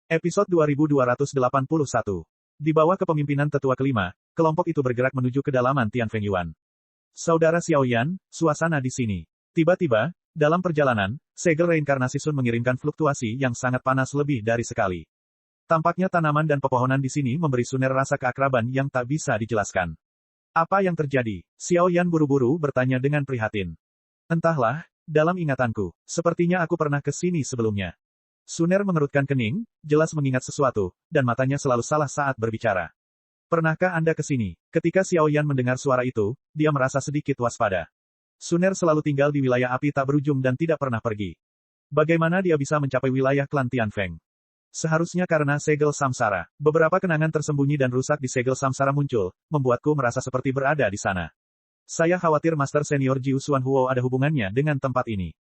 Episode 2281. Di bawah kepemimpinan tetua kelima, kelompok itu bergerak menuju kedalaman Tianfeng Yuan. Saudara Xiaoyan, suasana di sini. Tiba-tiba, dalam perjalanan, segel reinkarnasi Sun mengirimkan fluktuasi yang sangat panas lebih dari sekali. Tampaknya tanaman dan pepohonan di sini memberi Suner rasa keakraban yang tak bisa dijelaskan. Apa yang terjadi? Xiaoyan buru-buru bertanya dengan prihatin. Entahlah, dalam ingatanku, sepertinya aku pernah ke sini sebelumnya. Suner mengerutkan kening, jelas mengingat sesuatu, dan matanya selalu salah saat berbicara. Pernahkah Anda ke sini? Ketika Xiaoyan mendengar suara itu, dia merasa sedikit waspada. Suner selalu tinggal di wilayah api tak berujung dan tidak pernah pergi. Bagaimana dia bisa mencapai wilayah klan Tianfeng? Seharusnya karena segel samsara. Beberapa kenangan tersembunyi dan rusak di segel samsara muncul, membuatku merasa seperti berada di sana. Saya khawatir Master Senior Jiu Xuanhuo ada hubungannya dengan tempat ini.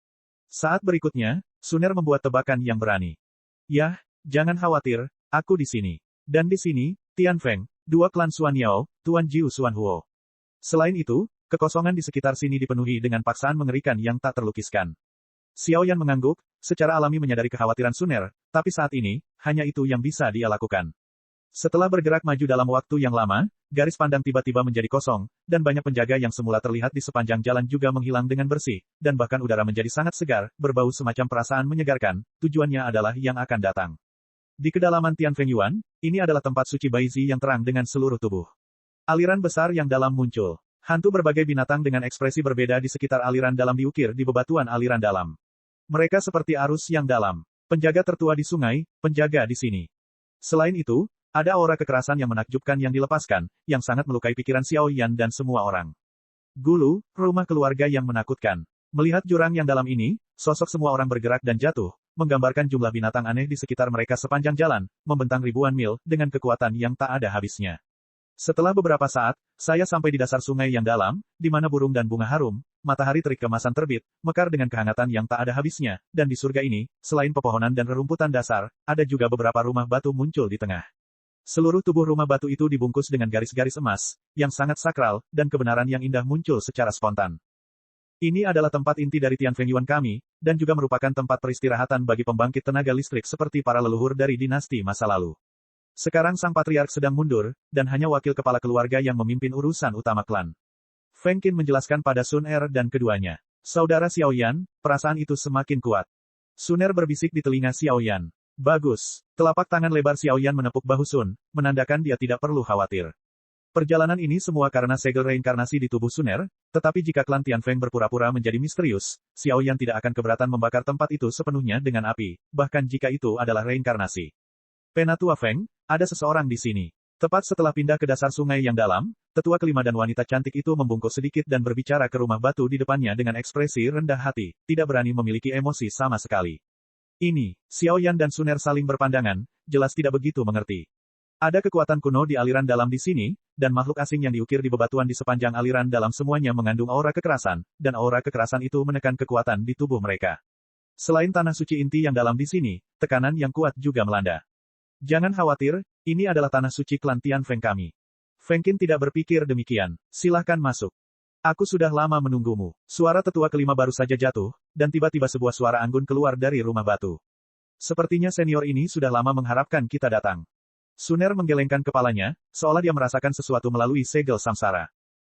Saat berikutnya, Suner membuat tebakan yang berani. Yah, jangan khawatir, aku di sini. Dan di sini, Tianfeng, dua klan Xuan Yao, Tuan Jiu Xuanhuo. Selain itu, kekosongan di sekitar sini dipenuhi dengan paksaan mengerikan yang tak terlukiskan. Xiaoyan mengangguk, secara alami menyadari kekhawatiran Suner, tapi saat ini, hanya itu yang bisa dia lakukan. Setelah bergerak maju dalam waktu yang lama, garis pandang tiba-tiba menjadi kosong, dan banyak penjaga yang semula terlihat di sepanjang jalan juga menghilang dengan bersih, dan bahkan udara menjadi sangat segar, berbau semacam perasaan menyegarkan, tujuannya adalah yang akan datang. Di kedalaman Tianfeng Yuan, ini adalah tempat suci Baizi yang terang dengan seluruh tubuh. Aliran besar yang dalam muncul. Hantu berbagai binatang dengan ekspresi berbeda di sekitar aliran dalam diukir di bebatuan aliran dalam. Mereka seperti arus yang dalam. Penjaga tertua di sungai, penjaga di sini. Selain itu, ada aura kekerasan yang menakjubkan yang dilepaskan, yang sangat melukai pikiran Xiaoyan dan semua orang. Gulu, rumah keluarga yang menakutkan. Melihat jurang yang dalam ini, sosok semua orang bergerak dan jatuh, menggambarkan jumlah binatang aneh di sekitar mereka sepanjang jalan, membentang ribuan mil, dengan kekuatan yang tak ada habisnya. Setelah beberapa saat, saya sampai di dasar sungai yang dalam, di mana burung dan bunga harum, matahari terik kemasan terbit, mekar dengan kehangatan yang tak ada habisnya, dan di surga ini, selain pepohonan dan rerumputan dasar, ada juga beberapa rumah batu muncul di tengah. Seluruh tubuh rumah batu itu dibungkus dengan garis-garis emas, yang sangat sakral, dan kebenaran yang indah muncul secara spontan. Ini adalah tempat inti dari Tianfeng Yuan kami, dan juga merupakan tempat peristirahatan bagi pembangkit tenaga listrik seperti para leluhur dari dinasti masa lalu. Sekarang sang patriark sedang mundur, dan hanya wakil kepala keluarga yang memimpin urusan utama klan. Feng Qin menjelaskan pada Sun Er dan keduanya. Saudara Xiaoyan, perasaan itu semakin kuat. Sun Er berbisik di telinga Xiaoyan. Bagus. Telapak tangan lebar Xiaoyan menepuk bahu Sun, menandakan dia tidak perlu khawatir. Perjalanan ini semua karena segel reinkarnasi di tubuh Suner, tetapi jika klan Tianfeng berpura-pura menjadi misterius, Xiaoyan tidak akan keberatan membakar tempat itu sepenuhnya dengan api, bahkan jika itu adalah reinkarnasi. Penatua Feng, ada seseorang di sini. Tepat setelah pindah ke dasar sungai yang dalam, tetua kelima dan wanita cantik itu membungkuk sedikit dan berbicara ke rumah batu di depannya dengan ekspresi rendah hati, tidak berani memiliki emosi sama sekali. Ini, Xiaoyan dan Suner saling berpandangan, jelas tidak begitu mengerti. Ada kekuatan kuno di aliran dalam di sini, dan makhluk asing yang diukir di bebatuan di sepanjang aliran dalam semuanya mengandung aura kekerasan, dan aura kekerasan itu menekan kekuatan di tubuh mereka. Selain tanah suci inti yang dalam di sini, tekanan yang kuat juga melanda. Jangan khawatir, ini adalah tanah suci klan Tianfeng kami. Feng Qin tidak berpikir demikian. Silahkan masuk. Aku sudah lama menunggumu. Suara tetua kelima baru saja jatuh, dan tiba-tiba sebuah suara anggun keluar dari rumah batu. Sepertinya senior ini sudah lama mengharapkan kita datang. Suner menggelengkan kepalanya, seolah dia merasakan sesuatu melalui segel samsara.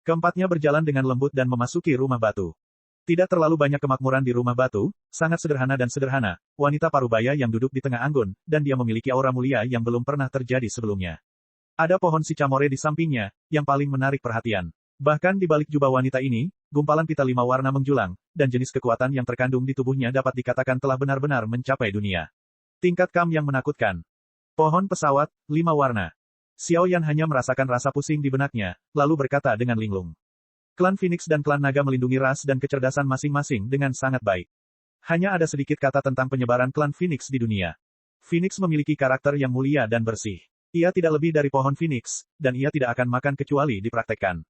Keempatnya berjalan dengan lembut dan memasuki rumah batu. Tidak terlalu banyak kemakmuran di rumah batu, sangat sederhana dan sederhana, wanita parubaya yang duduk di tengah anggun, dan dia memiliki aura mulia yang belum pernah terjadi sebelumnya. Ada pohon sicamore di sampingnya, yang paling menarik perhatian. Bahkan di balik jubah wanita ini, gumpalan pita 5 warna menjulang, dan jenis kekuatan yang terkandung di tubuhnya dapat dikatakan telah benar-benar mencapai dunia. Tingkat kam yang menakutkan. Pohon pesawat, 5 warna. Xiaoyan hanya merasakan rasa pusing di benaknya, lalu berkata dengan linglung. Klan Phoenix dan klan naga melindungi ras dan kecerdasan masing-masing dengan sangat baik. Hanya ada sedikit kata tentang penyebaran klan Phoenix di dunia. Phoenix memiliki karakter yang mulia dan bersih. Ia tidak lebih dari pohon Phoenix, dan ia tidak akan makan kecuali dipraktekkan.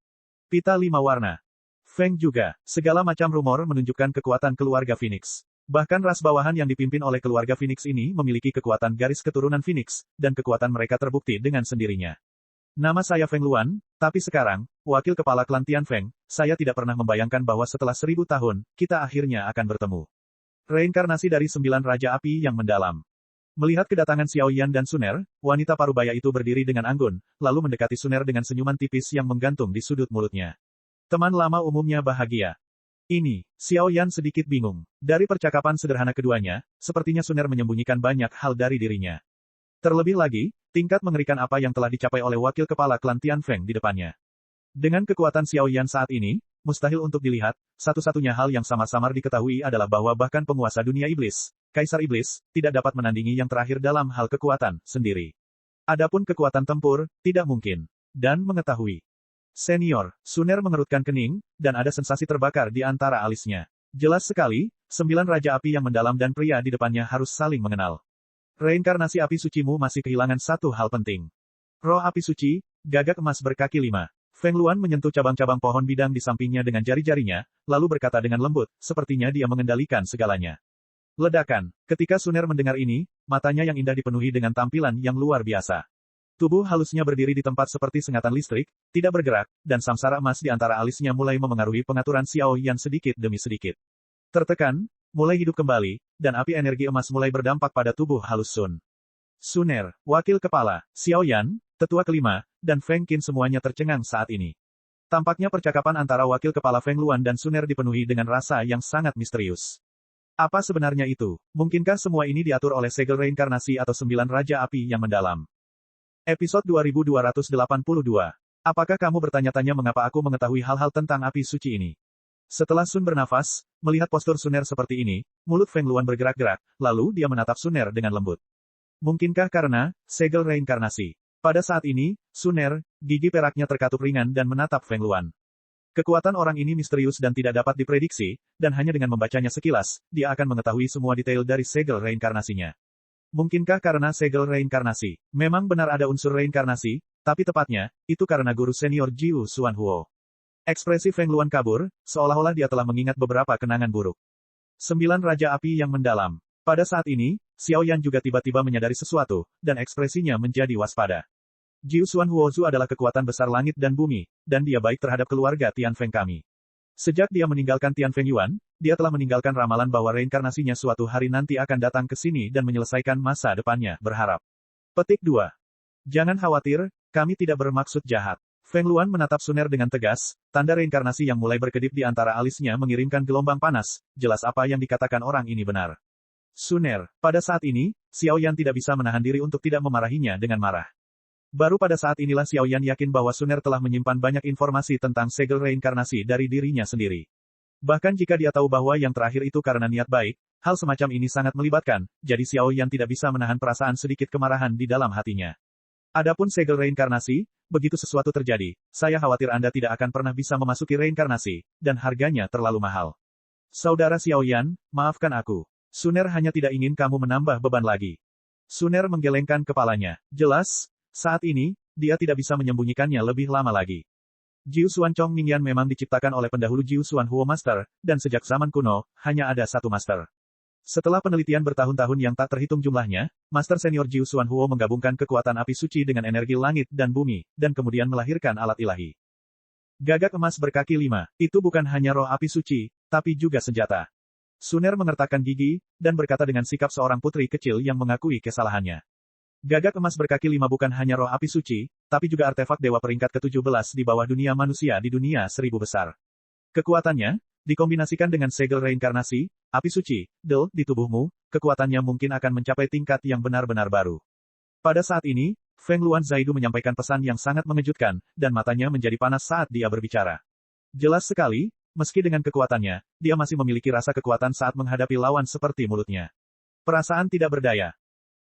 Pita 5 warna. Feng juga, segala macam rumor menunjukkan kekuatan keluarga Phoenix. Bahkan ras bawahan yang dipimpin oleh keluarga Phoenix ini memiliki kekuatan garis keturunan Phoenix, dan kekuatan mereka terbukti dengan sendirinya. Nama saya Feng Luan, tapi sekarang, wakil kepala klan Tianfeng, saya tidak pernah membayangkan bahwa setelah 1000 tahun, kita akhirnya akan bertemu. Reinkarnasi dari 9 Raja Api yang mendalam. Melihat kedatangan Xiao Yan dan Suner, wanita parubaya itu berdiri dengan anggun, lalu mendekati Suner dengan senyuman tipis yang menggantung di sudut mulutnya. Teman lama umumnya bahagia. Ini, Xiao Yan sedikit bingung. Dari percakapan sederhana keduanya, sepertinya Suner menyembunyikan banyak hal dari dirinya. Terlebih lagi, tingkat mengerikan apa yang telah dicapai oleh wakil kepala klan Tianfeng di depannya. Dengan kekuatan Xiao Yan saat ini, mustahil untuk dilihat, satu-satunya hal yang samar-samar diketahui adalah bahwa bahkan penguasa dunia iblis, Kaisar Iblis, tidak dapat menandingi yang terakhir dalam hal kekuatan sendiri. Adapun kekuatan tempur, tidak mungkin. Dan mengetahui. Senior, Suner mengerutkan kening, dan ada sensasi terbakar di antara alisnya. Jelas sekali, 9 Raja Api yang mendalam dan pria di depannya harus saling mengenal. Reinkarnasi api sucimu masih kehilangan satu hal penting. Roh api suci, gagak emas berkaki 5. Feng Luan menyentuh cabang-cabang pohon bidang di sampingnya dengan jari-jarinya, lalu berkata dengan lembut, sepertinya dia mengendalikan segalanya. Ledakan. Ketika Suner mendengar ini, matanya yang indah dipenuhi dengan tampilan yang luar biasa. Tubuh halusnya berdiri di tempat seperti sengatan listrik, tidak bergerak, dan samsara emas di antara alisnya mulai memengaruhi pengaturan Xiao Yan sedikit demi sedikit. Tertekan, mulai hidup kembali, dan api energi emas mulai berdampak pada tubuh halus Sun. Suner, wakil kepala, Xiao Yan, tetua kelima, dan Feng Qin semuanya tercengang saat ini. Tampaknya percakapan antara wakil kepala Feng Luan dan Suner dipenuhi dengan rasa yang sangat misterius. Apa sebenarnya itu? Mungkinkah semua ini diatur oleh segel reinkarnasi atau 9 Raja Api yang mendalam? Episode 2282. Apakah kamu bertanya-tanya mengapa aku mengetahui hal-hal tentang api suci ini? Setelah Sun bernafas, melihat postur Suner seperti ini, mulut Feng Luan bergerak-gerak, lalu dia menatap Suner dengan lembut. Mungkinkah karena segel reinkarnasi? Pada saat ini, Suner, gigi peraknya terkatup ringan dan menatap Feng Luan. Kekuatan orang ini misterius dan tidak dapat diprediksi, dan hanya dengan membacanya sekilas, dia akan mengetahui semua detail dari segel reinkarnasinya. Mungkinkah karena segel reinkarnasi? Memang benar ada unsur reinkarnasi, tapi tepatnya, itu karena guru senior Jiu Xuanhuo. Ekspresi Feng Luan kabur, seolah-olah dia telah mengingat beberapa kenangan buruk. 9 Raja Api yang mendalam. Pada saat ini, Xiao Yan juga tiba-tiba menyadari sesuatu, dan ekspresinya menjadi waspada. Jiu Xuanhuozu adalah kekuatan besar langit dan bumi, dan dia baik terhadap keluarga Tianfeng kami. Sejak dia meninggalkan Tianfeng Yuan, dia telah meninggalkan ramalan bahwa reinkarnasinya suatu hari nanti akan datang ke sini dan menyelesaikan masa depannya, berharap. Petik 2. Jangan khawatir, kami tidak bermaksud jahat. Feng Luan menatap Suner dengan tegas, tanda reinkarnasi yang mulai berkedip di antara alisnya mengirimkan gelombang panas, jelas apa yang dikatakan orang ini benar. Suner, pada saat ini, Xiao Yan tidak bisa menahan diri untuk tidak memarahinya dengan marah. Baru pada saat inilah Xiao Yan yakin bahwa Suner telah menyimpan banyak informasi tentang segel reinkarnasi dari dirinya sendiri. Bahkan jika dia tahu bahwa yang terakhir itu karena niat baik, hal semacam ini sangat melibatkan, jadi Xiao Yan tidak bisa menahan perasaan sedikit kemarahan di dalam hatinya. Adapun segel reinkarnasi, begitu sesuatu terjadi, saya khawatir Anda tidak akan pernah bisa memasuki reinkarnasi, dan harganya terlalu mahal. Saudara Xiao Yan, maafkan aku. Suner hanya tidak ingin kamu menambah beban lagi. Suner menggelengkan kepalanya. Jelas, saat ini, dia tidak bisa menyembunyikannya lebih lama lagi. Jiu Xuan Chong Mingyan memang diciptakan oleh pendahulu Jiu Xuan Huo Master, dan sejak zaman kuno, hanya ada satu Master. Setelah penelitian bertahun-tahun yang tak terhitung jumlahnya, Master Senior Jiu Xuan Huo menggabungkan kekuatan api suci dengan energi langit dan bumi, dan kemudian melahirkan alat ilahi. Gagak emas berkaki 5, itu bukan hanya roh api suci, tapi juga senjata. Suner mengertakkan gigi, dan berkata dengan sikap seorang putri kecil yang mengakui kesalahannya. Gagak emas berkaki 5 bukan hanya roh api suci, tapi juga artefak dewa peringkat ke-17 di bawah dunia manusia di dunia 1000 besar. Kekuatannya, dikombinasikan dengan segel reinkarnasi, api suci, di tubuhmu, kekuatannya mungkin akan mencapai tingkat yang benar-benar baru. Pada saat ini, Feng Luan Zaidu menyampaikan pesan yang sangat mengejutkan, dan matanya menjadi panas saat dia berbicara. Jelas sekali, meski dengan kekuatannya, dia masih memiliki rasa kekuatan saat menghadapi lawan seperti mulutnya. Perasaan tidak berdaya.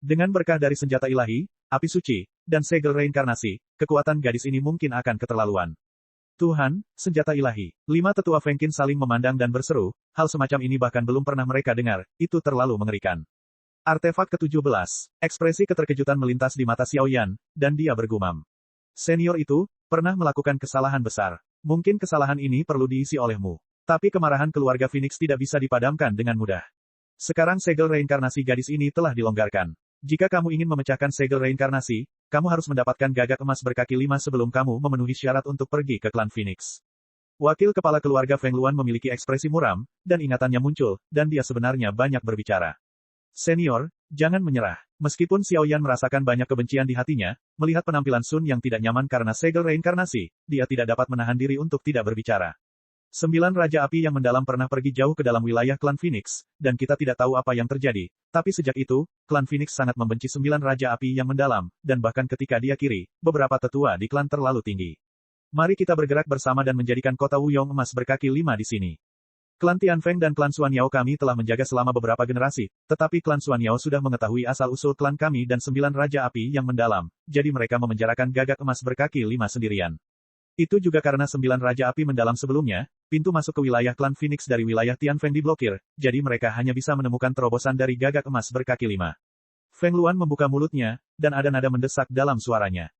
Dengan berkah dari senjata ilahi, api suci, dan segel reinkarnasi, kekuatan gadis ini mungkin akan keterlaluan. Tuhan, senjata ilahi. 5 tetua Feng Qin saling memandang dan berseru, hal semacam ini bahkan belum pernah mereka dengar, itu terlalu mengerikan. Artefak ke-17. Ekspresi keterkejutan melintas di mata Xiao Yan, dan dia bergumam. Senior itu, pernah melakukan kesalahan besar. Mungkin kesalahan ini perlu diisi olehmu. Tapi kemarahan keluarga Phoenix tidak bisa dipadamkan dengan mudah. Sekarang segel reinkarnasi gadis ini telah dilonggarkan. Jika kamu ingin memecahkan segel reinkarnasi, kamu harus mendapatkan gagak emas berkaki 5 sebelum kamu memenuhi syarat untuk pergi ke klan Phoenix. Wakil kepala keluarga Feng Luan memiliki ekspresi muram, dan ingatannya muncul, dan dia sebenarnya banyak berbicara. Senior, jangan menyerah. Meskipun Xiao Yan merasakan banyak kebencian di hatinya, melihat penampilan Sun yang tidak nyaman karena segel reinkarnasi, dia tidak dapat menahan diri untuk tidak berbicara. 9 Raja Api yang mendalam pernah pergi jauh ke dalam wilayah klan Phoenix, dan kita tidak tahu apa yang terjadi. Tapi sejak itu, klan Phoenix sangat membenci 9 Raja Api yang mendalam, dan bahkan ketika dia kiri, beberapa tetua di klan terlalu tinggi. Mari kita bergerak bersama dan menjadikan kota Wuyong emas berkaki 5 di sini. Klan Tianfeng dan klan Xuanyao kami telah menjaga selama beberapa generasi, tetapi klan Xuanyao sudah mengetahui asal-usul klan kami dan 9 Raja Api yang mendalam, jadi mereka memenjarakan gagak emas berkaki 5 sendirian. Itu juga karena 9 Raja Api mendalam sebelumnya, pintu masuk ke wilayah klan Phoenix dari wilayah Tianfeng diblokir, jadi mereka hanya bisa menemukan terobosan dari gagak emas berkaki 5. Feng Luan membuka mulutnya, dan ada nada mendesak dalam suaranya.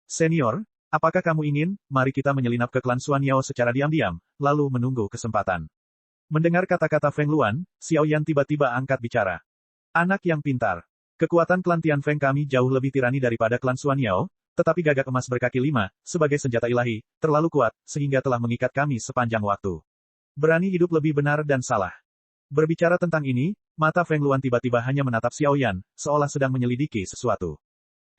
Senior, apakah kamu ingin, mari kita menyelinap ke klan Xuanyao secara diam-diam, lalu menunggu kesempatan. Mendengar kata-kata Feng Luan, Xiao Yan tiba-tiba angkat bicara. Anak yang pintar. Kekuatan klan Tianfeng kami jauh lebih tirani daripada klan Xuanyao, tetapi gagak emas berkaki 5, sebagai senjata ilahi, terlalu kuat, sehingga telah mengikat kami sepanjang waktu. Berani hidup lebih benar dan salah. Berbicara tentang ini, mata Feng Luan tiba-tiba hanya menatap Xiao Yan, seolah sedang menyelidiki sesuatu.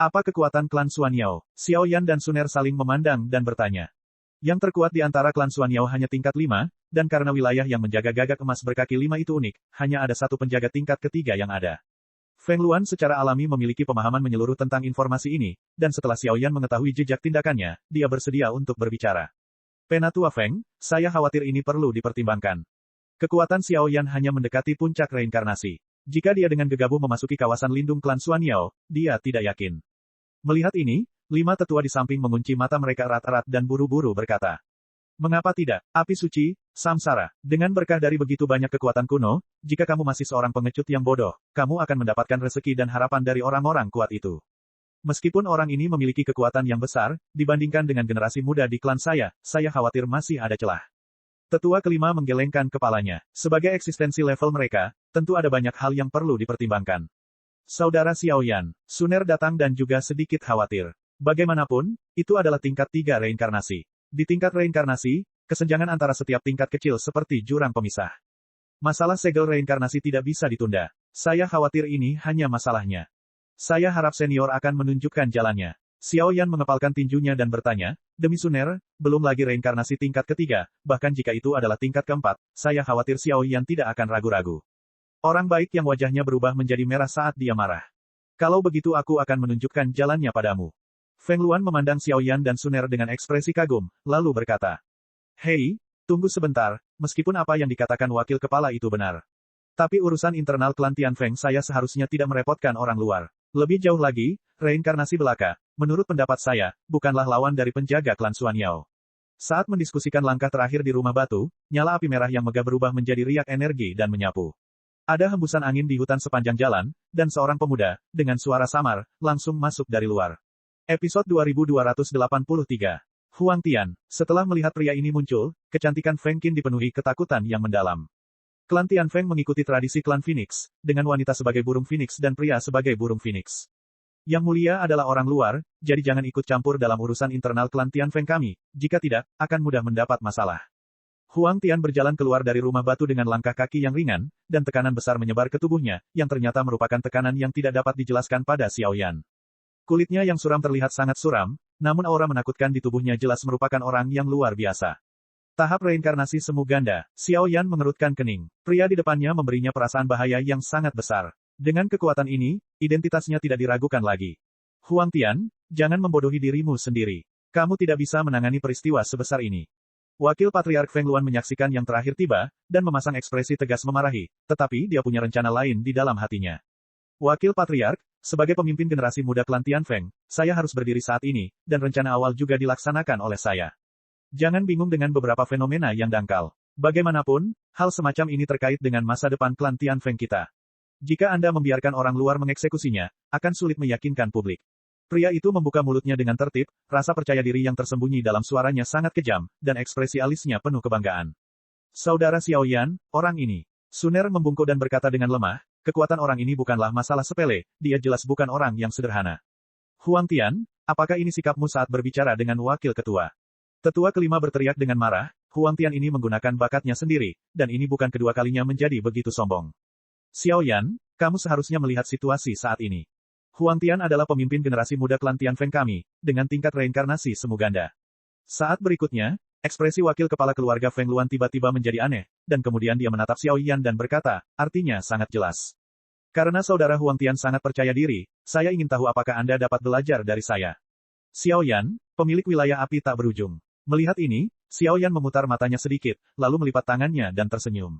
Apa kekuatan klan Xuanyao? Xiao Yan dan Suner saling memandang dan bertanya. Yang terkuat di antara klan Xuanyao hanya tingkat 5, dan karena wilayah yang menjaga gagak emas berkaki 5 itu unik, hanya ada satu penjaga tingkat ketiga yang ada. Feng Luan secara alami memiliki pemahaman menyeluruh tentang informasi ini, dan setelah Xiao Yan mengetahui jejak tindakannya, dia bersedia untuk berbicara. Penatua Feng, saya khawatir ini perlu dipertimbangkan. Kekuatan Xiao Yan hanya mendekati puncak reinkarnasi. Jika dia dengan gegabah memasuki kawasan lindung klan Xuanyao, dia tidak yakin. Melihat ini, 5 tetua di samping mengunci mata mereka erat-erat dan buru-buru berkata. Mengapa tidak? Api suci, samsara. Dengan berkah dari begitu banyak kekuatan kuno, jika kamu masih seorang pengecut yang bodoh, kamu akan mendapatkan rezeki dan harapan dari orang-orang kuat itu. Meskipun orang ini memiliki kekuatan yang besar, dibandingkan dengan generasi muda di klan saya khawatir masih ada celah. Tetua kelima menggelengkan kepalanya. Sebagai eksistensi level mereka, tentu ada banyak hal yang perlu dipertimbangkan. Saudara Xiao Yan, Suner datang dan juga sedikit khawatir. Bagaimanapun, itu adalah tingkat 3 reinkarnasi. Di tingkat reinkarnasi, kesenjangan antara setiap tingkat kecil seperti jurang pemisah. Masalah segel reinkarnasi tidak bisa ditunda. Saya khawatir ini hanya masalahnya. Saya harap senior akan menunjukkan jalannya. Xiao Yan mengepalkan tinjunya dan bertanya, demi Suner, belum lagi reinkarnasi tingkat ketiga, bahkan jika itu adalah tingkat keempat, saya khawatir Xiao Yan tidak akan ragu-ragu. Orang baik yang wajahnya berubah menjadi merah saat dia marah. Kalau begitu aku akan menunjukkan jalannya padamu. Feng Luan memandang Xiao Yan dan Suner dengan ekspresi kagum, lalu berkata. Hei, tunggu sebentar, meskipun apa yang dikatakan wakil kepala itu benar. Tapi urusan internal klan Tianfeng saya seharusnya tidak merepotkan orang luar. Lebih jauh lagi, reinkarnasi belaka, menurut pendapat saya, bukanlah lawan dari penjaga klan Xuanyao. Saat mendiskusikan langkah terakhir di rumah batu, nyala api merah yang megah berubah menjadi riak energi dan menyapu. Ada hembusan angin di hutan sepanjang jalan, dan seorang pemuda, dengan suara samar, langsung masuk dari luar. Episode 2283. Huang Tian. Setelah melihat pria ini muncul, kecantikan Feng Qin dipenuhi ketakutan yang mendalam. Klan Tianfeng mengikuti tradisi klan Phoenix, dengan wanita sebagai burung Phoenix dan pria sebagai burung Phoenix. Yang mulia adalah orang luar, jadi jangan ikut campur dalam urusan internal klan Tianfeng kami, jika tidak, akan mudah mendapat masalah. Huang Tian berjalan keluar dari rumah batu dengan langkah kaki yang ringan, dan tekanan besar menyebar ke tubuhnya, yang ternyata merupakan tekanan yang tidak dapat dijelaskan pada Xiao Yan. Kulitnya yang suram terlihat sangat suram, namun aura menakutkan di tubuhnya jelas merupakan orang yang luar biasa. Tahap reinkarnasi semu ganda, Xiao Yan mengerutkan kening. Pria di depannya memberinya perasaan bahaya yang sangat besar. Dengan kekuatan ini, identitasnya tidak diragukan lagi. Huang Tian, jangan membodohi dirimu sendiri. Kamu tidak bisa menangani peristiwa sebesar ini. Wakil Patriark Feng Luan menyaksikan yang terakhir tiba, dan memasang ekspresi tegas memarahi, tetapi dia punya rencana lain di dalam hatinya. Wakil Patriark, sebagai pemimpin generasi muda klan Tianfeng, saya harus berdiri saat ini, dan rencana awal juga dilaksanakan oleh saya. Jangan bingung dengan beberapa fenomena yang dangkal. Bagaimanapun, hal semacam ini terkait dengan masa depan klan Tianfeng kita. Jika Anda membiarkan orang luar mengeksekusinya, akan sulit meyakinkan publik. Pria itu membuka mulutnya dengan tertib, rasa percaya diri yang tersembunyi dalam suaranya sangat kejam, dan ekspresi alisnya penuh kebanggaan. Saudara Xiao Yan, orang ini. Suner membungkuk dan berkata dengan lemah, kekuatan orang ini bukanlah masalah sepele, dia jelas bukan orang yang sederhana. Huang Tian, apakah ini sikapmu saat berbicara dengan wakil ketua? Tetua kelima berteriak dengan marah, Huang Tian ini menggunakan bakatnya sendiri, dan ini bukan kedua kalinya menjadi begitu sombong. Xiao Yan, kamu seharusnya melihat situasi saat ini. Huang Tian adalah pemimpin generasi muda klan Tianfeng kami, dengan tingkat reinkarnasi semu ganda. Saat berikutnya, ekspresi wakil kepala keluarga Feng Luan tiba-tiba menjadi aneh, dan kemudian dia menatap Xiao Yan dan berkata, artinya sangat jelas. Karena saudara Huang Tian sangat percaya diri, saya ingin tahu apakah Anda dapat belajar dari saya. Xiao Yan, pemilik wilayah api tak berujung. Melihat ini, Xiao Yan memutar matanya sedikit, lalu melipat tangannya dan tersenyum.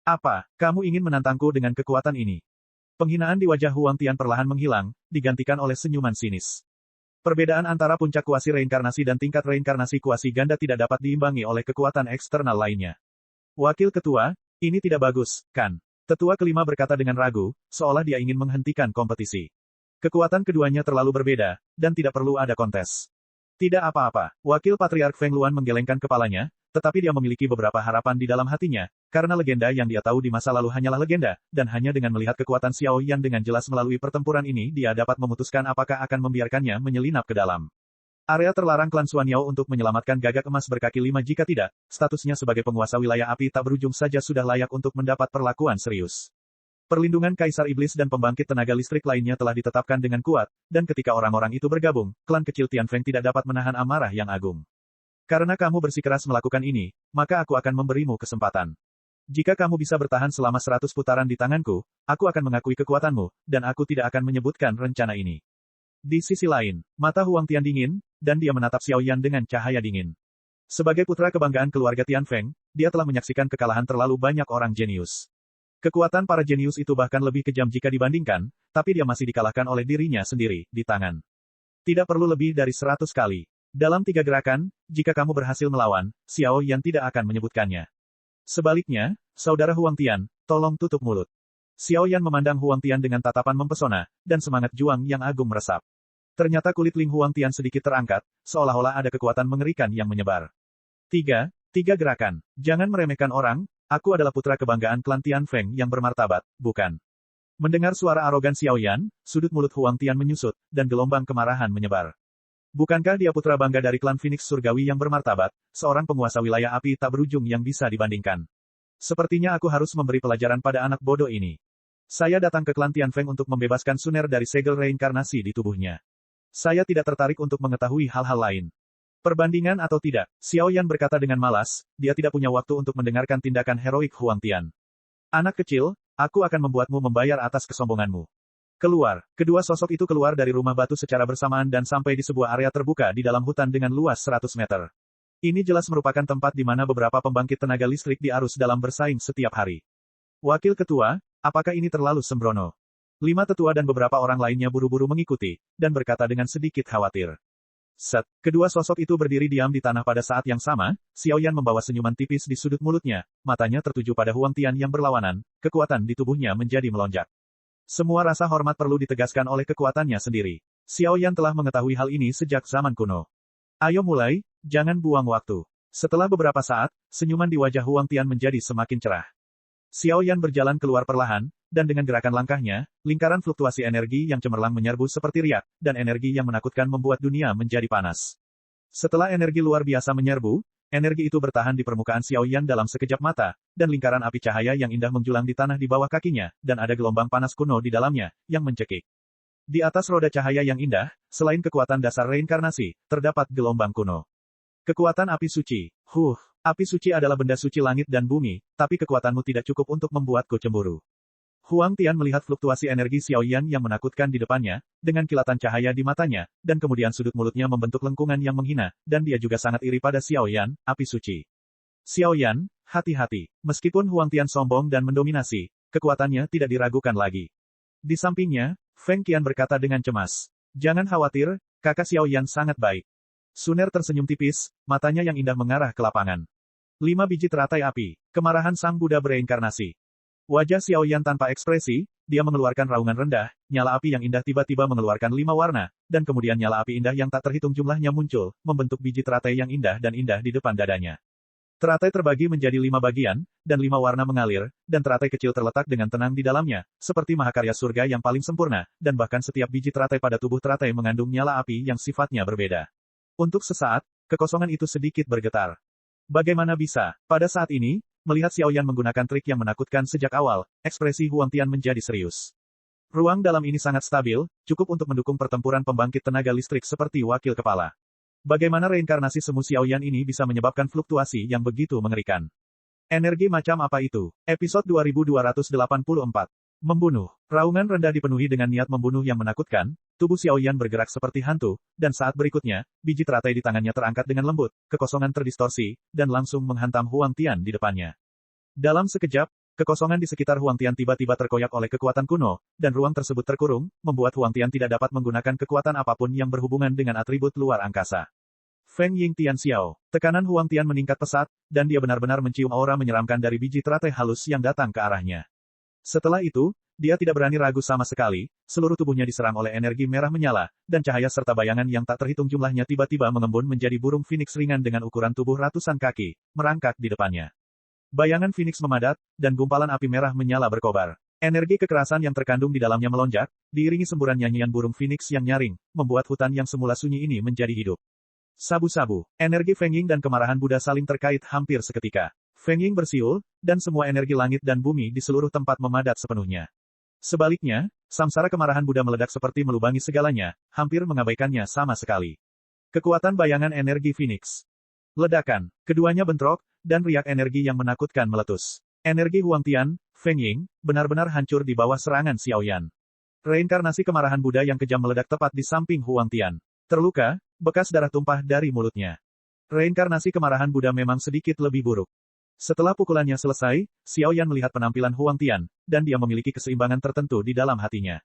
Apa, kamu ingin menantangku dengan kekuatan ini? Penghinaan di wajah Huang Tian perlahan menghilang, digantikan oleh senyuman sinis. Perbedaan antara puncak kuasi reinkarnasi dan tingkat reinkarnasi kuasi ganda tidak dapat diimbangi oleh kekuatan eksternal lainnya. Wakil ketua, ini tidak bagus, kan? Tetua kelima berkata dengan ragu, seolah dia ingin menghentikan kompetisi. Kekuatan keduanya terlalu berbeda, dan tidak perlu ada kontes. Tidak apa-apa, wakil patriark Feng Luan menggelengkan kepalanya, tetapi dia memiliki beberapa harapan di dalam hatinya, karena legenda yang dia tahu di masa lalu hanyalah legenda, dan hanya dengan melihat kekuatan Xiao Yan dengan jelas melalui pertempuran ini dia dapat memutuskan apakah akan membiarkannya menyelinap ke dalam area terlarang klan Xuan Yao untuk menyelamatkan gagak emas berkaki 5 jika tidak, statusnya sebagai penguasa wilayah api tak berujung saja sudah layak untuk mendapat perlakuan serius. Perlindungan Kaisar Iblis dan pembangkit tenaga listrik lainnya telah ditetapkan dengan kuat, dan ketika orang-orang itu bergabung, klan kecil Tianfeng tidak dapat menahan amarah yang agung. Karena kamu bersikeras melakukan ini, maka aku akan memberimu kesempatan. Jika kamu bisa bertahan selama 100 putaran di tanganku, aku akan mengakui kekuatanmu, dan aku tidak akan menyebutkan rencana ini. Di sisi lain, mata Huang Tian dingin, dan dia menatap Xiao Yan dengan cahaya dingin. Sebagai putra kebanggaan keluarga Tianfeng, dia telah menyaksikan kekalahan terlalu banyak orang jenius. Kekuatan para jenius itu bahkan lebih kejam jika dibandingkan, tapi dia masih dikalahkan oleh dirinya sendiri, di tangan. Tidak perlu lebih dari 100 kali. Dalam 3 gerakan, jika kamu berhasil melawan, Xiao Yan tidak akan menyebutkannya. Sebaliknya, saudara Huang Tian, tolong tutup mulut. Xiao Yan memandang Huang Tian dengan tatapan mempesona, dan semangat juang yang agung meresap. Ternyata kulit Ling Huang Tian sedikit terangkat, seolah-olah ada kekuatan mengerikan yang menyebar. 3 gerakan. Jangan meremehkan orang, aku adalah putra kebanggaan klan Tianfeng yang bermartabat, bukan? Mendengar suara arogan Xiao Yan, sudut mulut Huang Tian menyusut, dan gelombang kemarahan menyebar. Bukankah dia putra bangga dari klan Phoenix Surgawi yang bermartabat, seorang penguasa wilayah api tak berujung yang bisa dibandingkan? Sepertinya aku harus memberi pelajaran pada anak bodoh ini. Saya datang ke klan Tianfeng untuk membebaskan Suner dari segel reinkarnasi di tubuhnya. Saya tidak tertarik untuk mengetahui hal-hal lain. Perbandingan atau tidak, Xiao Yan berkata dengan malas, dia tidak punya waktu untuk mendengarkan tindakan heroik Huang Tian. Anak kecil, aku akan membuatmu membayar atas kesombonganmu. Keluar. Kedua sosok itu keluar dari rumah batu secara bersamaan dan sampai di sebuah area terbuka di dalam hutan dengan luas 100 meter. Ini jelas merupakan tempat di mana beberapa pembangkit tenaga listrik di arus dalam bersaing setiap hari. Wakil ketua, apakah ini terlalu sembrono? 5 tetua dan beberapa orang lainnya buru-buru mengikuti, dan berkata dengan sedikit khawatir. Set, kedua sosok itu berdiri diam di tanah pada saat yang sama, Xiao Yan membawa senyuman tipis di sudut mulutnya, matanya tertuju pada Huang Tian yang berlawanan, kekuatan di tubuhnya menjadi melonjak. Semua rasa hormat perlu ditegaskan oleh kekuatannya sendiri. Xiao Yan telah mengetahui hal ini sejak zaman kuno. Ayo mulai, jangan buang waktu. Setelah beberapa saat, senyuman di wajah Huang Tian menjadi semakin cerah. Xiao Yan berjalan keluar perlahan, dan dengan gerakan langkahnya, lingkaran fluktuasi energi yang cemerlang menyerbu seperti riak, dan energi yang menakutkan membuat dunia menjadi panas. Setelah energi luar biasa menyerbu, energi itu bertahan di permukaan Xiao Yan dalam sekejap mata, dan lingkaran api cahaya yang indah menjulang di tanah di bawah kakinya, dan ada gelombang panas kuno di dalamnya, yang mencekik. Di atas roda cahaya yang indah, selain kekuatan dasar reinkarnasi, terdapat gelombang kuno. Kekuatan api suci. Api suci adalah benda suci langit dan bumi, tapi kekuatanmu tidak cukup untuk membuatku cemburu. Huang Tian melihat fluktuasi energi Xiao Yan yang menakutkan di depannya, dengan kilatan cahaya di matanya, dan kemudian sudut mulutnya membentuk lengkungan yang menghina, dan dia juga sangat iri pada Xiao Yan, api suci. Xiao Yan, hati-hati. Meskipun Huang Tian sombong dan mendominasi, kekuatannya tidak diragukan lagi. Di sampingnya, Feng Qian berkata dengan cemas. Jangan khawatir, kakak Xiao Yan sangat baik. Suner tersenyum tipis, matanya yang indah mengarah ke lapangan. 5 biji teratai api, kemarahan sang Buddha bereinkarnasi. Wajah Xiao Yan tanpa ekspresi, dia mengeluarkan raungan rendah, nyala api yang indah tiba-tiba mengeluarkan 5 warna, dan kemudian nyala api indah yang tak terhitung jumlahnya muncul, membentuk biji teratai yang indah dan indah di depan dadanya. Teratai terbagi menjadi 5 bagian, dan 5 warna mengalir, dan teratai kecil terletak dengan tenang di dalamnya, seperti mahakarya surga yang paling sempurna, dan bahkan setiap biji teratai pada tubuh teratai mengandung nyala api yang sifatnya berbeda. Untuk sesaat, kekosongan itu sedikit bergetar. Bagaimana bisa? Pada saat ini, melihat Xiao Yan menggunakan trik yang menakutkan sejak awal, ekspresi Huang Tian menjadi serius. Ruang dalam ini sangat stabil, cukup untuk mendukung pertempuran pembangkit tenaga listrik seperti wakil kepala. Bagaimana reinkarnasi semu Xiaoyan ini bisa menyebabkan fluktuasi yang begitu mengerikan? Energi macam apa itu? Episode 2284. Membunuh. Raungan rendah dipenuhi dengan niat membunuh yang menakutkan, tubuh Xiaoyan bergerak seperti hantu, dan saat berikutnya, biji teratai di tangannya terangkat dengan lembut, kekosongan terdistorsi, dan langsung menghantam Huang Tian di depannya. Dalam sekejap, kekosongan di sekitar Huang Tian tiba-tiba terkoyak oleh kekuatan kuno, dan ruang tersebut terkurung, membuat Huang Tian tidak dapat menggunakan kekuatan apapun yang berhubungan dengan atribut luar angkasa. Feng Ying Tian Xiao. Tekanan Huang Tian meningkat pesat, dan dia benar-benar mencium aura menyeramkan dari biji teratai halus yang datang ke arahnya. Setelah itu, dia tidak berani ragu sama sekali, seluruh tubuhnya diserang oleh energi merah menyala, dan cahaya serta bayangan yang tak terhitung jumlahnya tiba-tiba mengembun menjadi burung phoenix ringan dengan ukuran tubuh ratusan kaki, merangkak di depannya. Bayangan phoenix memadat, dan gumpalan api merah menyala berkobar. Energi kekerasan yang terkandung di dalamnya melonjak, diiringi semburan nyanyian burung phoenix yang nyaring, membuat hutan yang semula sunyi ini menjadi hidup. Sabu-sabu, energi Feng Ying dan kemarahan Buddha saling terkait hampir seketika. Feng Ying bersiul, dan semua energi langit dan bumi di seluruh tempat memadat sepenuhnya. Sebaliknya, samsara kemarahan Buddha meledak seperti melubangi segalanya, hampir mengabaikannya sama sekali. Kekuatan bayangan energi Phoenix. Ledakan, keduanya bentrok, dan riak energi yang menakutkan meletus. Energi Huang Tian, Feng Ying, benar-benar hancur di bawah serangan Xiaoyan. Reinkarnasi kemarahan Buddha yang kejam meledak tepat di samping Huang Tian. Terluka, bekas darah tumpah dari mulutnya. Reinkarnasi kemarahan Buddha memang sedikit lebih buruk. Setelah pukulannya selesai, Xiaoyan melihat penampilan Huang Tian, dan dia memiliki keseimbangan tertentu di dalam hatinya.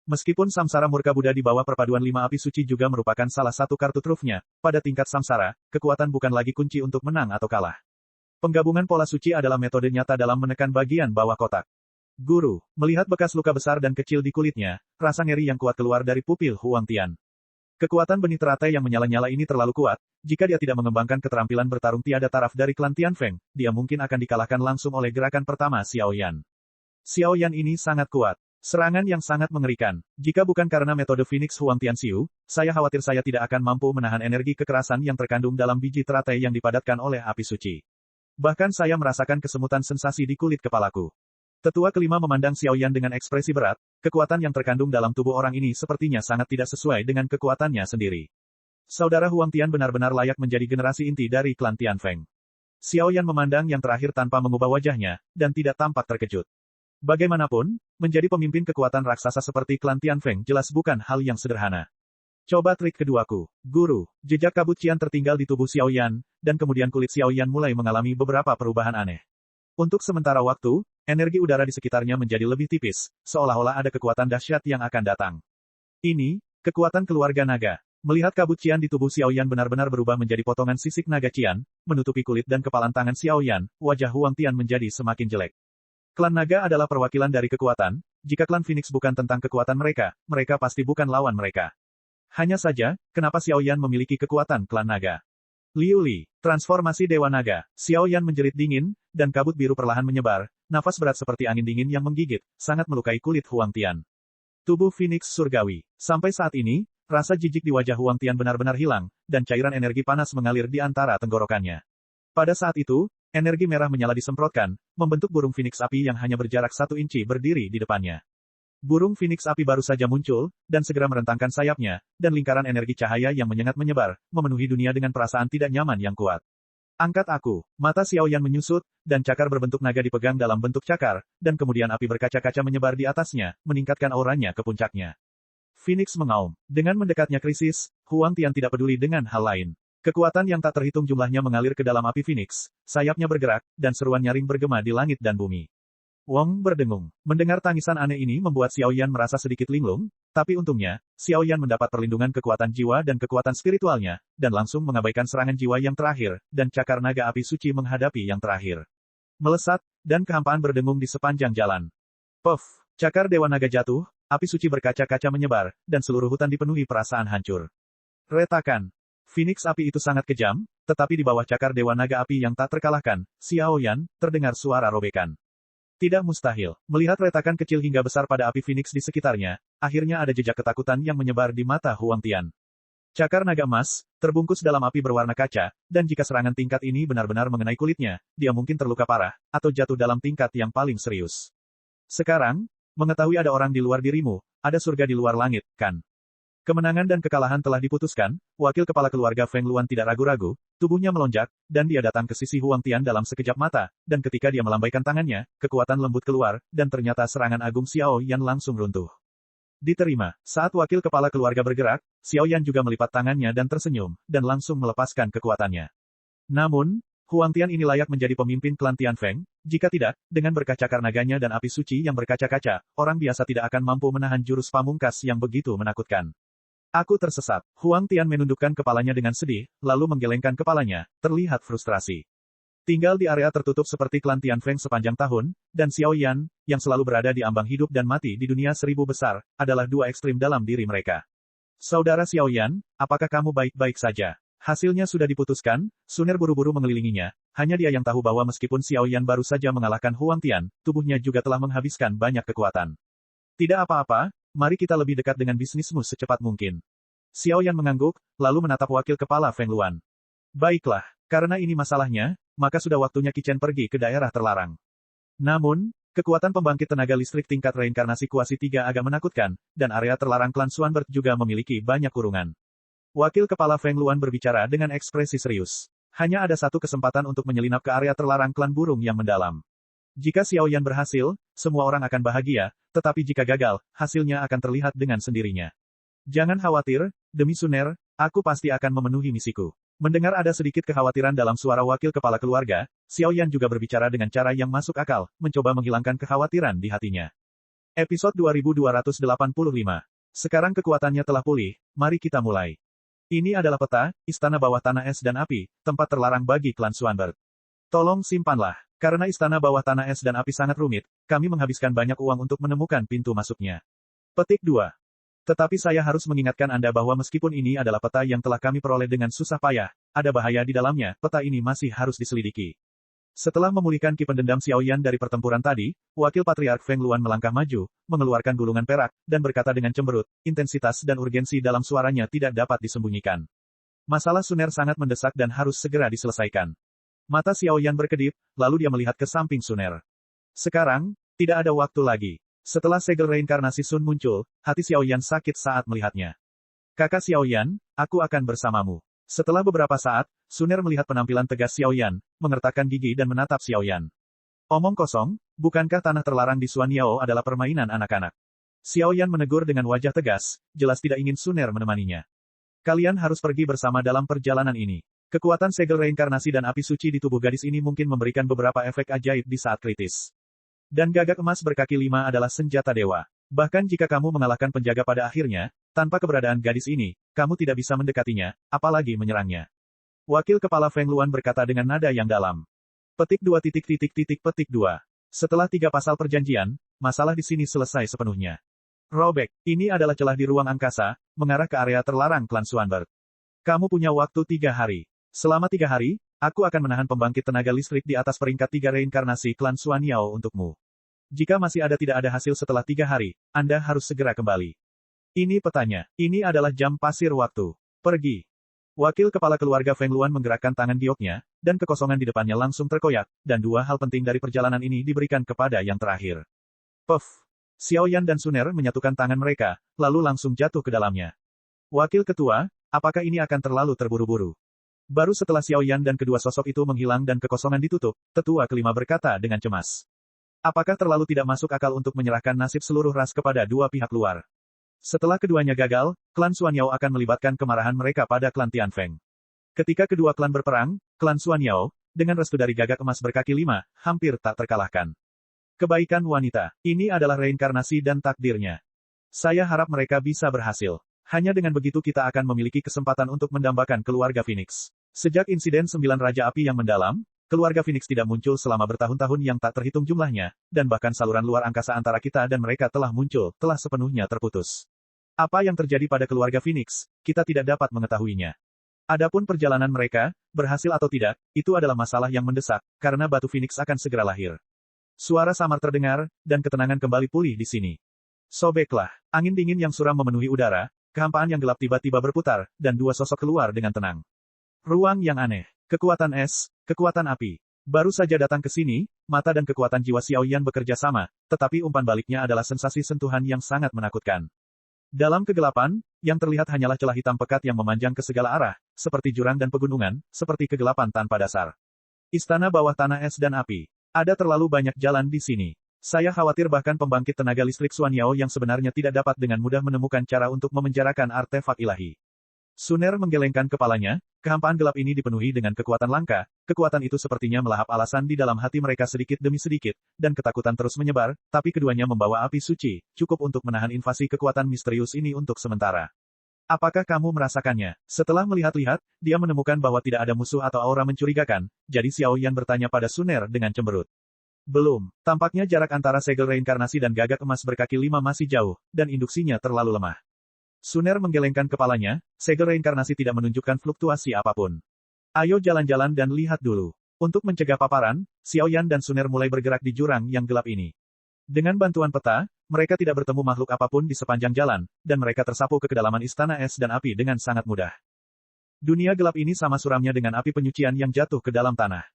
Meskipun samsara murka Buddha di bawah perpaduan 5 api suci juga merupakan salah satu kartu trufnya, pada tingkat samsara, kekuatan bukan lagi kunci untuk menang atau kalah. Penggabungan pola suci adalah metode nyata dalam menekan bagian bawah kotak. Guru, melihat bekas luka besar dan kecil di kulitnya, rasa ngeri yang kuat keluar dari pupil Huang Tian. Kekuatan benih teratai yang menyala-nyala ini terlalu kuat, jika dia tidak mengembangkan keterampilan bertarung tiada taraf dari klan Tianfeng, dia mungkin akan dikalahkan langsung oleh gerakan pertama Xiaoyan. Xiaoyan ini sangat kuat. Serangan yang sangat mengerikan. Jika bukan karena metode Phoenix Huang Tianxiu, saya khawatir saya tidak akan mampu menahan energi kekerasan yang terkandung dalam biji teratai yang dipadatkan oleh api suci. Bahkan saya merasakan kesemutan sensasi di kulit kepalaku. Tetua kelima memandang Xiaoyan dengan ekspresi berat, kekuatan yang terkandung dalam tubuh orang ini sepertinya sangat tidak sesuai dengan kekuatannya sendiri. Saudara Huang Tian benar-benar layak menjadi generasi inti dari klan Tianfeng. Xiaoyan memandang yang terakhir tanpa mengubah wajahnya, dan tidak tampak terkejut. Bagaimanapun, menjadi pemimpin kekuatan raksasa seperti klan Tianfeng jelas bukan hal yang sederhana. Coba trik keduaku, Guru. Jejak kabut Qian tertinggal di tubuh Xiaoyan, dan kemudian kulit Xiaoyan mulai mengalami beberapa perubahan aneh. Untuk sementara waktu, energi udara di sekitarnya menjadi lebih tipis, seolah-olah ada kekuatan dahsyat yang akan datang. Ini, kekuatan keluarga naga. Melihat kabut Qian di tubuh Xiaoyan benar-benar berubah menjadi potongan sisik naga Qian, menutupi kulit dan kepalan tangan Xiaoyan, wajah Huang Tian menjadi semakin jelek. Klan naga adalah perwakilan dari kekuatan, jika klan Phoenix bukan tentang kekuatan mereka, mereka pasti bukan lawan mereka. Hanya saja, kenapa Xiaoyan memiliki kekuatan klan naga? Liu Li, transformasi Dewa Naga. Xiaoyan menjerit dingin, dan kabut biru perlahan menyebar, nafas berat seperti angin dingin yang menggigit, sangat melukai kulit Huang Tian. Tubuh Phoenix Surgawi. Sampai saat ini, rasa jijik di wajah Huang Tian benar-benar hilang, dan cairan energi panas mengalir di antara tenggorokannya. Pada saat itu, energi merah menyala disemprotkan, membentuk burung Phoenix api yang hanya berjarak 1 inci berdiri di depannya. Burung Phoenix api baru saja muncul, dan segera merentangkan sayapnya, dan lingkaran energi cahaya yang menyengat menyebar, memenuhi dunia dengan perasaan tidak nyaman yang kuat. Angkat aku. Mata Xiaoyan menyusut, dan cakar berbentuk naga dipegang dalam bentuk cakar, dan kemudian api berkaca-kaca menyebar di atasnya, meningkatkan auranya ke puncaknya. Phoenix mengaum. Dengan mendekatnya krisis, Huang Tian tidak peduli dengan hal lain. Kekuatan yang tak terhitung jumlahnya mengalir ke dalam api Phoenix, sayapnya bergerak, dan seruan nyaring bergema di langit dan bumi. Wong berdengung. Mendengar tangisan aneh ini membuat Xiaoyan merasa sedikit linglung, tapi untungnya, Xiaoyan mendapat perlindungan kekuatan jiwa dan kekuatan spiritualnya, dan langsung mengabaikan serangan jiwa yang terakhir, dan cakar naga api suci menghadapi yang terakhir. Melesat, dan kehampaan berdengung di sepanjang jalan. Puff! Cakar Dewa Naga jatuh, api suci berkaca-kaca menyebar, dan seluruh hutan dipenuhi perasaan hancur. Retakan. Phoenix api itu sangat kejam, tetapi di bawah cakar Dewa Naga api yang tak terkalahkan, Xiaoyan, terdengar suara robekan. Tidak mustahil. Melihat retakan kecil hingga besar pada api Phoenix di sekitarnya, akhirnya ada jejak ketakutan yang menyebar di mata Huang Tian. Cakar naga emas, terbungkus dalam api berwarna kaca, dan jika serangan tingkat ini benar-benar mengenai kulitnya, dia mungkin terluka parah, atau jatuh dalam tingkat yang paling serius. Sekarang, Mengetahui ada orang di luar dirimu, ada surga di luar langit, kan? Kemenangan dan kekalahan telah diputuskan, wakil kepala keluarga Feng Luan tidak ragu-ragu, tubuhnya melonjak, dan dia datang ke sisi Huang Tian dalam sekejap mata, dan ketika dia melambaikan tangannya, kekuatan lembut keluar, dan ternyata serangan agung Xiao Yan langsung runtuh. Diterima. Saat wakil kepala keluarga bergerak, Xiao Yan juga melipat tangannya dan tersenyum, dan langsung melepaskan kekuatannya. Namun, Huang Tian ini layak menjadi pemimpin klan Tianfeng, jika tidak, dengan berkaca naganya dan api suci yang berkaca-kaca, orang biasa tidak akan mampu menahan jurus pamungkas yang begitu menakutkan. Aku tersesat. Huang Tian menundukkan kepalanya dengan sedih, lalu menggelengkan kepalanya, terlihat frustrasi. Tinggal di area tertutup seperti klan Tianfeng sepanjang tahun, dan Xiao Yan, yang selalu berada di ambang hidup dan mati di dunia seribu besar, adalah dua ekstrim dalam diri mereka. Saudara Xiao Yan, apakah kamu baik-baik saja? Hasilnya sudah diputuskan, Suner buru-buru mengelilinginya, hanya dia yang tahu bahwa meskipun Xiao Yan baru saja mengalahkan Huang Tian, tubuhnya juga telah menghabiskan banyak kekuatan. Tidak apa-apa, mari kita lebih dekat dengan bisnismu secepat mungkin. Xiao Yan mengangguk, lalu menatap wakil kepala Feng Luan. Baiklah, karena ini masalahnya, maka sudah waktunya Qi Chen pergi ke daerah terlarang. Namun, kekuatan pembangkit tenaga listrik tingkat reinkarnasi kuasi 3 agak menakutkan, dan area terlarang klan Xuanbert juga memiliki banyak kurungan. Wakil kepala Feng Luan berbicara dengan ekspresi serius. Hanya ada satu kesempatan untuk menyelinap ke area terlarang klan burung yang mendalam. Jika Xiao Yan berhasil, semua orang akan bahagia, tetapi jika gagal, hasilnya akan terlihat dengan sendirinya. Jangan khawatir, demi Suner, aku pasti akan memenuhi misiku. Mendengar ada sedikit kekhawatiran dalam suara wakil kepala keluarga, Xiao Yan juga berbicara dengan cara yang masuk akal, mencoba menghilangkan kekhawatiran di hatinya. Episode 2285. Sekarang kekuatannya telah pulih, mari kita mulai. Ini adalah peta, istana bawah tanah es dan api, tempat terlarang bagi klan Xuanbert. Tolong simpanlah, karena istana bawah tanah es dan api sangat rumit, kami menghabiskan banyak uang untuk menemukan pintu masuknya. Petik 2. Tetapi saya harus mengingatkan Anda bahwa meskipun ini adalah peta yang telah kami peroleh dengan susah payah, ada bahaya di dalamnya, peta ini masih harus diselidiki. Setelah memulihkan ki pendendam Xiao Yan dari pertempuran tadi, wakil patriark Feng Luan melangkah maju, mengeluarkan gulungan perak, dan berkata dengan cemberut, intensitas dan urgensi dalam suaranya tidak dapat disembunyikan. Masalah Suner sangat mendesak dan harus segera diselesaikan. Mata Xiao Yan berkedip, lalu dia melihat ke samping Suner. Sekarang, tidak ada waktu lagi. Setelah segel reinkarnasi Sun muncul, hati Xiao Yan sakit saat melihatnya. Kakak Xiao Yan, aku akan bersamamu. Setelah beberapa saat, Suner melihat penampilan tegas Xiao Yan, mengertakkan gigi dan menatap Xiao Yan. Omong kosong, bukankah tanah terlarang di Xuanyao adalah permainan anak-anak? Xiao Yan menegur dengan wajah tegas, jelas tidak ingin Suner menemaninya. Kalian harus pergi bersama dalam perjalanan ini. Kekuatan segel reinkarnasi dan api suci di tubuh gadis ini mungkin memberikan beberapa efek ajaib di saat kritis. Dan gagak emas berkaki 5 adalah senjata dewa. Bahkan jika kamu mengalahkan penjaga pada akhirnya, tanpa keberadaan gadis ini, kamu tidak bisa mendekatinya, apalagi menyerangnya. Wakil kepala Feng Luan berkata dengan nada yang dalam. Petik 2. Petik 2. Setelah 3 pasal perjanjian, masalah di sini selesai sepenuhnya. Robek, ini adalah celah di ruang angkasa, mengarah ke area terlarang klan Xuanbert. Kamu punya waktu 3 hari. Selama 3 hari, aku akan menahan pembangkit tenaga listrik di atas peringkat 3 reinkarnasi klan Xuanyao untukmu. Jika masih tidak ada hasil setelah 3 hari, Anda harus segera kembali. Ini petanya. Ini adalah jam pasir waktu. Pergi. Wakil kepala keluarga Feng Luan menggerakkan tangan gioknya, dan kekosongan di depannya langsung terkoyak, dan 2 hal penting dari perjalanan ini diberikan kepada yang terakhir. Puff. Xiao Yan dan Suner menyatukan tangan mereka, lalu langsung jatuh ke dalamnya. Wakil ketua, apakah ini akan terlalu terburu-buru? Baru setelah Xiao Yan dan kedua sosok itu menghilang dan kekosongan ditutup, tetua kelima berkata dengan cemas. Apakah terlalu tidak masuk akal untuk menyerahkan nasib seluruh ras kepada 2 pihak luar? Setelah keduanya gagal, klan Xuanyao akan melibatkan kemarahan mereka pada klan Tianfeng. Ketika kedua klan berperang, klan Xuanyao, dengan restu dari gagak emas berkaki 5, hampir tak terkalahkan. Kebaikan wanita, ini adalah reinkarnasi dan takdirnya. Saya harap mereka bisa berhasil. Hanya dengan begitu kita akan memiliki kesempatan untuk mendambakan keluarga Phoenix. Sejak insiden 9 Raja Api yang mendalam, keluarga Phoenix tidak muncul selama bertahun-tahun yang tak terhitung jumlahnya, dan bahkan saluran luar angkasa antara kita dan mereka telah muncul, telah sepenuhnya terputus. Apa yang terjadi pada keluarga Phoenix, kita tidak dapat mengetahuinya. Adapun perjalanan mereka, berhasil atau tidak, itu adalah masalah yang mendesak, karena batu Phoenix akan segera lahir. Suara samar terdengar, dan ketenangan kembali pulih di sini. Sobeklah, angin dingin yang suram memenuhi udara, kehampaan yang gelap tiba-tiba berputar, dan 2 sosok keluar dengan tenang. Ruang yang aneh. Kekuatan es, kekuatan api. Baru saja datang ke sini, mata dan kekuatan jiwa Xiao Yan bekerja sama, tetapi umpan baliknya adalah sensasi sentuhan yang sangat menakutkan. Dalam kegelapan, yang terlihat hanyalah celah hitam pekat yang memanjang ke segala arah, seperti jurang dan pegunungan, seperti kegelapan tanpa dasar. Istana bawah tanah es dan api. Ada terlalu banyak jalan di sini. Saya khawatir bahkan pembangkit tenaga listrik Xuan Yao yang sebenarnya tidak dapat dengan mudah menemukan cara untuk memenjarakan artefak ilahi. Suner menggelengkan kepalanya, kehampaan gelap ini dipenuhi dengan kekuatan langka, kekuatan itu sepertinya melahap alasan di dalam hati mereka sedikit demi sedikit, dan ketakutan terus menyebar, tapi keduanya membawa api suci, cukup untuk menahan invasi kekuatan misterius ini untuk sementara. Apakah kamu merasakannya? Setelah melihat-lihat, dia menemukan bahwa tidak ada musuh atau aura mencurigakan, jadi Xiao Yan bertanya pada Suner dengan cemberut. Belum, tampaknya jarak antara segel reinkarnasi dan gagak emas berkaki 5 masih jauh, dan induksinya terlalu lemah. Suner menggelengkan kepalanya, segel reinkarnasi tidak menunjukkan fluktuasi apapun. Ayo jalan-jalan dan lihat dulu. Untuk mencegah paparan, Xiao Yan dan Suner mulai bergerak di jurang yang gelap ini. Dengan bantuan peta, mereka tidak bertemu makhluk apapun di sepanjang jalan, dan mereka tersapu ke kedalaman istana es dan api dengan sangat mudah. Dunia gelap ini sama suramnya dengan api penyucian yang jatuh ke dalam tanah.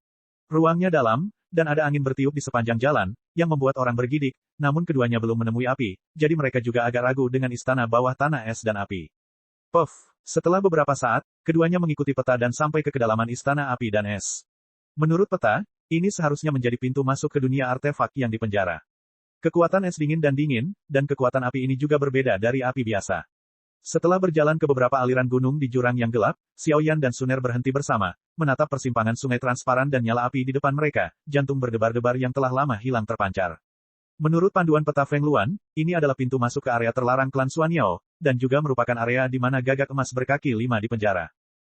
Ruangnya dalam, dan ada angin bertiup di sepanjang jalan, yang membuat orang bergidik, namun keduanya belum menemui api, jadi mereka juga agak ragu dengan istana bawah tanah es dan api. Puff! Setelah beberapa saat, keduanya mengikuti peta dan sampai ke kedalaman istana api dan es. Menurut peta, ini seharusnya menjadi pintu masuk ke dunia artefak yang dipenjara. Kekuatan es dingin, dan kekuatan api ini juga berbeda dari api biasa. Setelah berjalan ke beberapa aliran gunung di jurang yang gelap, Xiao Yan dan Suner berhenti bersama, menatap persimpangan sungai transparan dan nyala api di depan mereka, jantung berdebar-debar yang telah lama hilang terpancar. Menurut panduan peta Feng Luan, ini adalah pintu masuk ke area terlarang klan Xuan Yao, dan juga merupakan area di mana gagak emas berkaki 5 dipenjara.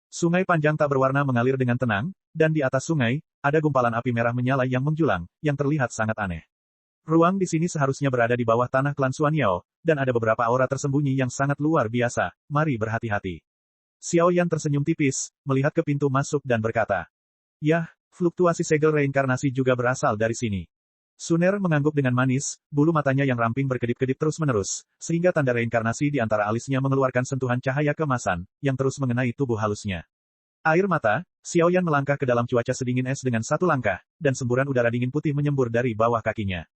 Sungai panjang tak berwarna mengalir dengan tenang, dan di atas sungai, ada gumpalan api merah menyala yang menjulang, yang terlihat sangat aneh. Ruang di sini seharusnya berada di bawah tanah klan Xuan Yao, dan ada beberapa aura tersembunyi yang sangat luar biasa, mari berhati-hati. Xiao Yan tersenyum tipis, melihat ke pintu masuk dan berkata, "Yah, fluktuasi segel reinkarnasi juga berasal dari sini." Suner mengangguk dengan manis, bulu matanya yang ramping berkedip-kedip terus-menerus, sehingga tanda reinkarnasi di antara alisnya mengeluarkan sentuhan cahaya keemasan, yang terus mengenai tubuh halusnya. Air mata, Xiao Yan melangkah ke dalam cuaca sedingin es dengan satu langkah, dan semburan udara dingin putih menyembur dari bawah kakinya.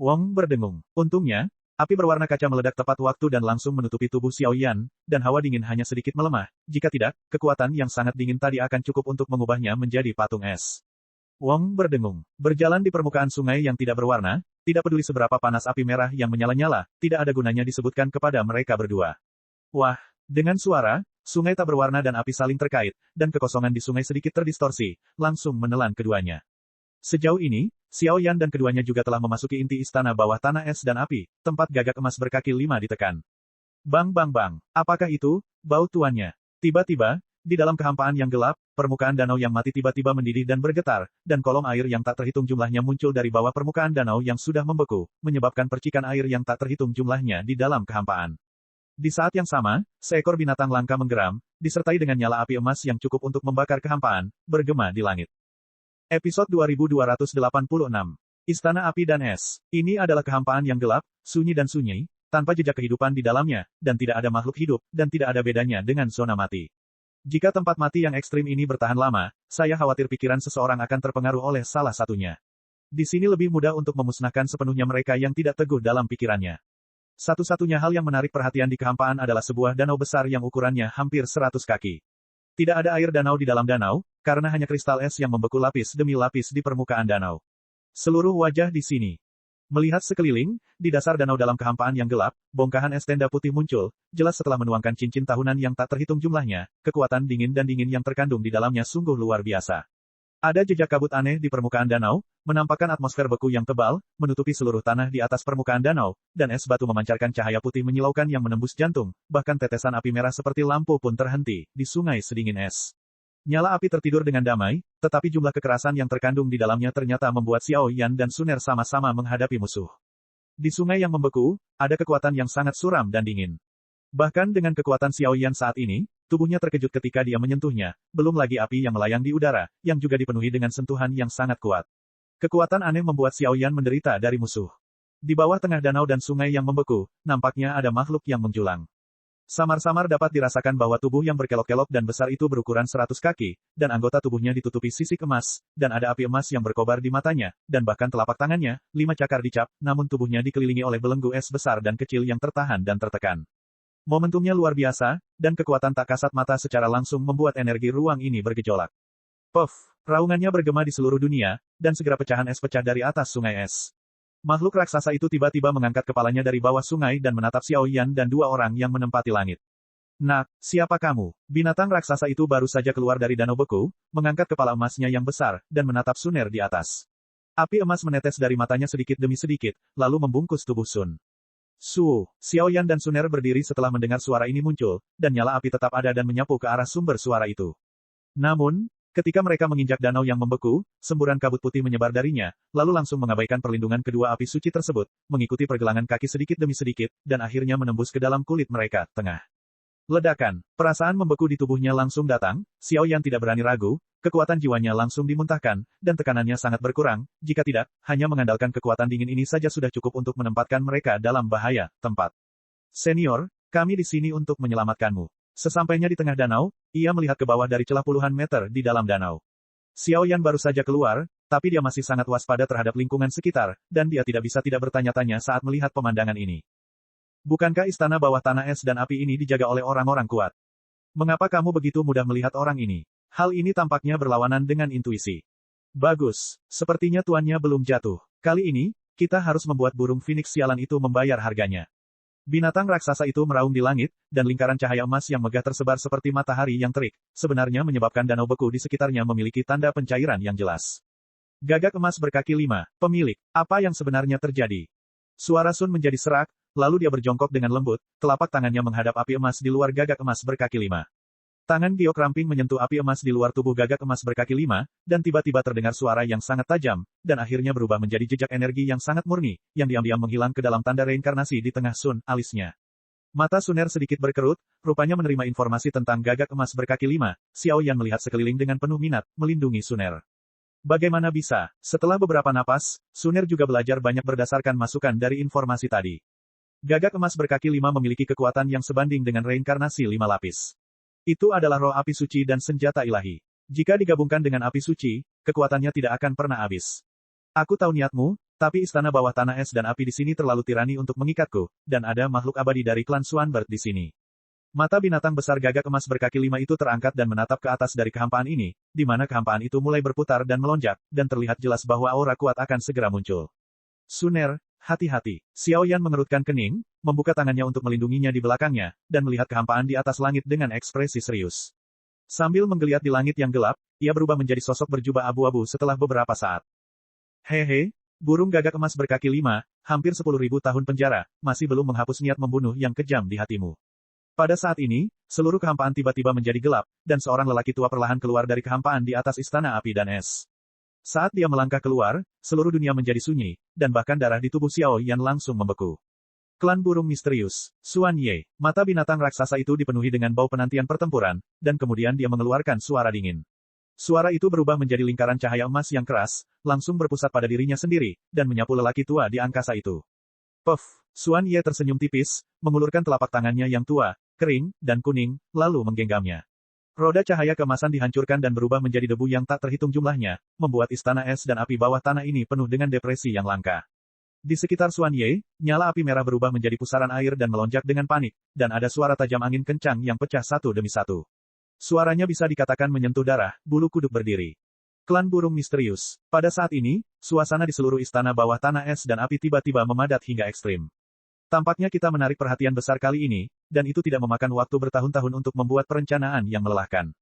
Wong berdengung. Untungnya, api berwarna kaca meledak tepat waktu dan langsung menutupi tubuh Xiao Yan, dan hawa dingin hanya sedikit melemah. Jika tidak, kekuatan yang sangat dingin tadi akan cukup untuk mengubahnya menjadi patung es. Wong berdengung. Berjalan di permukaan sungai yang tidak berwarna, tidak peduli seberapa panas api merah yang menyala-nyala, tidak ada gunanya disebutkan kepada mereka berdua. Wah! Dengan suara, sungai tak berwarna dan api saling terkait, dan kekosongan di sungai sedikit terdistorsi, langsung menelan keduanya. Sejauh ini, Xiao Yan dan keduanya juga telah memasuki inti istana bawah tanah es dan api, tempat gagak emas berkaki 5 ditekan. Bang bang bang, apakah itu, bau tuannya? Tiba-tiba, di dalam kehampaan yang gelap, permukaan danau yang mati tiba-tiba mendidih dan bergetar, dan kolom air yang tak terhitung jumlahnya muncul dari bawah permukaan danau yang sudah membeku, menyebabkan percikan air yang tak terhitung jumlahnya di dalam kehampaan. Di saat yang sama, seekor binatang langka menggeram, disertai dengan nyala api emas yang cukup untuk membakar kehampaan, bergema di langit. Episode 2286. Istana Api dan Es. Ini adalah kehampaan yang gelap, sunyi dan sunyi, tanpa jejak kehidupan di dalamnya, dan tidak ada makhluk hidup, dan tidak ada bedanya dengan zona mati. Jika tempat mati yang ekstrim ini bertahan lama, saya khawatir pikiran seseorang akan terpengaruh oleh salah satunya. Di sini lebih mudah untuk memusnahkan sepenuhnya mereka yang tidak teguh dalam pikirannya. Satu-satunya hal yang menarik perhatian di kehampaan adalah sebuah danau besar yang ukurannya hampir 100 kaki. Tidak ada air danau di dalam danau, karena hanya kristal es yang membeku lapis demi lapis di permukaan danau. Seluruh wajah di sini. Melihat sekeliling, di dasar danau dalam kehampaan yang gelap, bongkahan es tenda putih muncul, jelas setelah menuangkan cincin tahunan yang tak terhitung jumlahnya, kekuatan dingin yang terkandung di dalamnya sungguh luar biasa. Ada jejak kabut aneh di permukaan danau, menampakkan atmosfer beku yang tebal, menutupi seluruh tanah di atas permukaan danau, dan es batu memancarkan cahaya putih menyilaukan yang menembus jantung, bahkan tetesan api merah seperti lampu pun terhenti, di sungai sedingin es. Nyala api tertidur dengan damai, tetapi jumlah kekerasan yang terkandung di dalamnya ternyata membuat Xiao Yan dan Suner sama-sama menghadapi musuh. Di sungai yang membeku, ada kekuatan yang sangat suram dan dingin. Bahkan dengan kekuatan Xiao Yan saat ini, tubuhnya terkejut ketika dia menyentuhnya, belum lagi api yang melayang di udara, yang juga dipenuhi dengan sentuhan yang sangat kuat. Kekuatan aneh membuat Xiao Yan menderita dari musuh. Di bawah tengah danau dan sungai yang membeku, nampaknya ada makhluk yang menjulang. Samar-samar dapat dirasakan bahwa tubuh yang berkelok-kelok dan besar itu berukuran 100 kaki, dan anggota tubuhnya ditutupi sisik emas, dan ada api emas yang berkobar di matanya, dan bahkan telapak tangannya, 5 cakar dicap, namun tubuhnya dikelilingi oleh belenggu es besar dan kecil yang tertahan dan tertekan. Momentumnya luar biasa, dan kekuatan tak kasat mata secara langsung membuat energi ruang ini bergejolak. Puff! Raungannya bergema di seluruh dunia, dan segera pecahan es pecah dari atas sungai es. Makhluk raksasa itu tiba-tiba mengangkat kepalanya dari bawah sungai dan menatap Xiao Yan dan dua orang yang menempati langit. Nak, siapa kamu? Binatang raksasa itu baru saja keluar dari danau beku, mengangkat kepala emasnya yang besar, dan menatap Suner di atas. Api emas menetes dari matanya sedikit demi sedikit, lalu membungkus tubuh Sun. Xiao Yan dan Suner berdiri setelah mendengar suara ini muncul, dan nyala api tetap ada dan menyapu ke arah sumber suara itu. Namun, ketika mereka menginjak danau yang membeku, semburan kabut putih menyebar darinya, lalu langsung mengabaikan perlindungan kedua api suci tersebut, mengikuti pergelangan kaki sedikit demi sedikit, dan akhirnya menembus ke dalam kulit mereka, tengah. Ledakan, perasaan membeku di tubuhnya langsung datang, Xiao Yan tidak berani ragu, kekuatan jiwanya langsung dimuntahkan, dan tekanannya sangat berkurang, jika tidak, hanya mengandalkan kekuatan dingin ini saja sudah cukup untuk menempatkan mereka dalam bahaya, tempat. Senior, kami di sini untuk menyelamatkanmu. Sesampainya di tengah danau, ia melihat ke bawah dari celah puluhan meter di dalam danau. Xiao Yan baru saja keluar, tapi dia masih sangat waspada terhadap lingkungan sekitar, dan dia tidak bisa tidak bertanya-tanya saat melihat pemandangan ini. Bukankah istana bawah tanah es dan api ini dijaga oleh orang-orang kuat? Mengapa kamu begitu mudah melihat orang ini? Hal ini tampaknya berlawanan dengan intuisi. Bagus, sepertinya tuannya belum jatuh. Kali ini, kita harus membuat burung Phoenix sialan itu membayar harganya. Binatang raksasa itu meraung di langit, dan lingkaran cahaya emas yang megah tersebar seperti matahari yang terik, sebenarnya menyebabkan danau beku di sekitarnya memiliki tanda pencairan yang jelas. Gagak emas berkaki 5, pemilik, apa yang sebenarnya terjadi? Suara Sun menjadi serak, lalu dia berjongkok dengan lembut, telapak tangannya menghadap api emas di luar gagak emas berkaki 5. Tangan Giok ramping menyentuh api emas di luar tubuh gagak emas berkaki 5, dan tiba-tiba terdengar suara yang sangat tajam, dan akhirnya berubah menjadi jejak energi yang sangat murni, yang diam-diam menghilang ke dalam tanda reinkarnasi di tengah Sun, alisnya. Mata Suner sedikit berkerut, rupanya menerima informasi tentang gagak emas berkaki 5, Xiao Yan melihat sekeliling dengan penuh minat, melindungi Suner. Bagaimana bisa? Setelah beberapa napas, Suner juga belajar banyak berdasarkan masukan dari informasi tadi. Gagak emas berkaki 5 memiliki kekuatan yang sebanding dengan reinkarnasi 5 lapis. Itu adalah roh api suci dan senjata ilahi. Jika digabungkan dengan api suci, kekuatannya tidak akan pernah habis. Aku tahu niatmu, tapi istana bawah tanah es dan api di sini terlalu tirani untuk mengikatku, dan ada makhluk abadi dari klan Swanbird di sini. Mata binatang besar gagak emas berkaki 5 itu terangkat dan menatap ke atas dari kehampaan ini, di mana kehampaan itu mulai berputar dan melonjak, dan terlihat jelas bahwa aura kuat akan segera muncul. Suner, hati-hati. Xiao Yan mengerutkan kening, membuka tangannya untuk melindunginya di belakangnya, dan melihat kehampaan di atas langit dengan ekspresi serius. Sambil menggeliat di langit yang gelap, ia berubah menjadi sosok berjubah abu-abu setelah beberapa saat. Hehe, burung gagak emas berkaki 5, hampir 10.000 tahun penjara, masih belum menghapus niat membunuh yang kejam di hatimu. Pada saat ini, seluruh kehampaan tiba-tiba menjadi gelap, dan seorang lelaki tua perlahan keluar dari kehampaan di atas istana api dan es. Saat dia melangkah keluar, seluruh dunia menjadi sunyi, dan bahkan darah di tubuh Xiao Yan langsung membeku. Klan burung misterius, Xuan Ye, mata binatang raksasa itu dipenuhi dengan bau penantian pertempuran, dan kemudian dia mengeluarkan suara dingin. Suara itu berubah menjadi lingkaran cahaya emas yang keras, langsung berpusat pada dirinya sendiri, dan menyapu lelaki tua di angkasa itu. Puff, Xuan Ye tersenyum tipis, mengulurkan telapak tangannya yang tua, kering, dan kuning, lalu menggenggamnya. Roda cahaya keemasan dihancurkan dan berubah menjadi debu yang tak terhitung jumlahnya, membuat istana es dan api bawah tanah ini penuh dengan depresi yang langka. Di sekitar Xuan Ye, nyala api merah berubah menjadi pusaran air dan melonjak dengan panik, dan ada suara tajam angin kencang yang pecah satu demi satu. Suaranya bisa dikatakan menyentuh darah, bulu kuduk berdiri. Klan burung misterius. Pada saat ini, suasana di seluruh istana bawah tanah es dan api tiba-tiba memadat hingga ekstrim. Tampaknya kita menarik perhatian besar kali ini, dan itu tidak memakan waktu bertahun-tahun untuk membuat perencanaan yang melelahkan.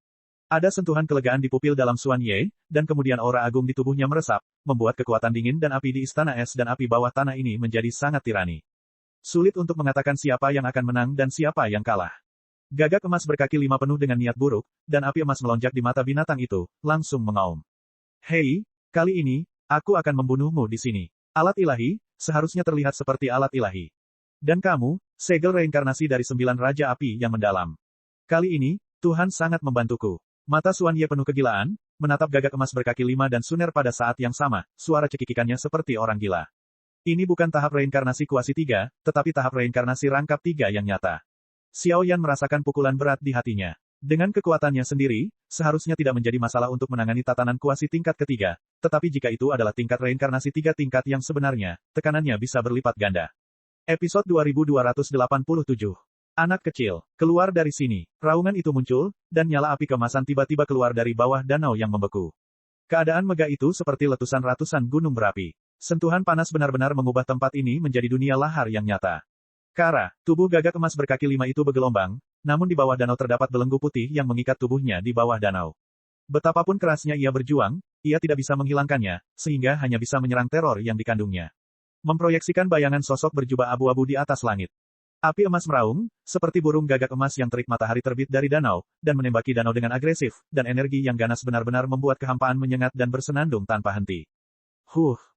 Ada sentuhan kelegaan di pupil dalam Xuan Ye, dan kemudian aura agung di tubuhnya meresap, membuat kekuatan dingin dan api di istana es dan api bawah tanah ini menjadi sangat tirani. Sulit untuk mengatakan siapa yang akan menang dan siapa yang kalah. Gagak emas berkaki 5 penuh dengan niat buruk, dan api emas melonjak di mata binatang itu, langsung mengaum. Hei, kali ini, aku akan membunuhmu di sini. Alat ilahi, seharusnya terlihat seperti alat ilahi. Dan kamu, segel reinkarnasi dari 9 Raja Api yang mendalam. Kali ini, Tuhan sangat membantuku. Mata Xuan Ye penuh kegilaan, menatap gagak emas berkaki 5 dan Suner pada saat yang sama, suara cekikikannya seperti orang gila. Ini bukan tahap reinkarnasi kuasi 3, tetapi tahap reinkarnasi rangkap 3 yang nyata. Xiao Yan merasakan pukulan berat di hatinya. Dengan kekuatannya sendiri, seharusnya tidak menjadi masalah untuk menangani tatanan kuasi tingkat ketiga, tetapi jika itu adalah tingkat reinkarnasi tiga tingkat yang sebenarnya, tekanannya bisa berlipat ganda. Episode 2287. Anak kecil, keluar dari sini. Raungan itu muncul, dan nyala api kemasan tiba-tiba keluar dari bawah danau yang membeku. Keadaan megah itu seperti letusan ratusan gunung berapi. Sentuhan panas benar-benar mengubah tempat ini menjadi dunia lahar yang nyata. Kara, tubuh gagak emas berkaki 5 itu bergelombang, namun di bawah danau terdapat belenggu putih yang mengikat tubuhnya di bawah danau. Betapapun kerasnya ia berjuang, ia tidak bisa menghilangkannya, sehingga hanya bisa menyerang teror yang dikandungnya. Memproyeksikan bayangan sosok berjubah abu-abu di atas langit. Api emas meraung, seperti burung gagak emas yang terik matahari terbit dari danau, dan menembaki danau dengan agresif, dan energi yang ganas benar-benar membuat kehampaan menyengat dan bersenandung tanpa henti.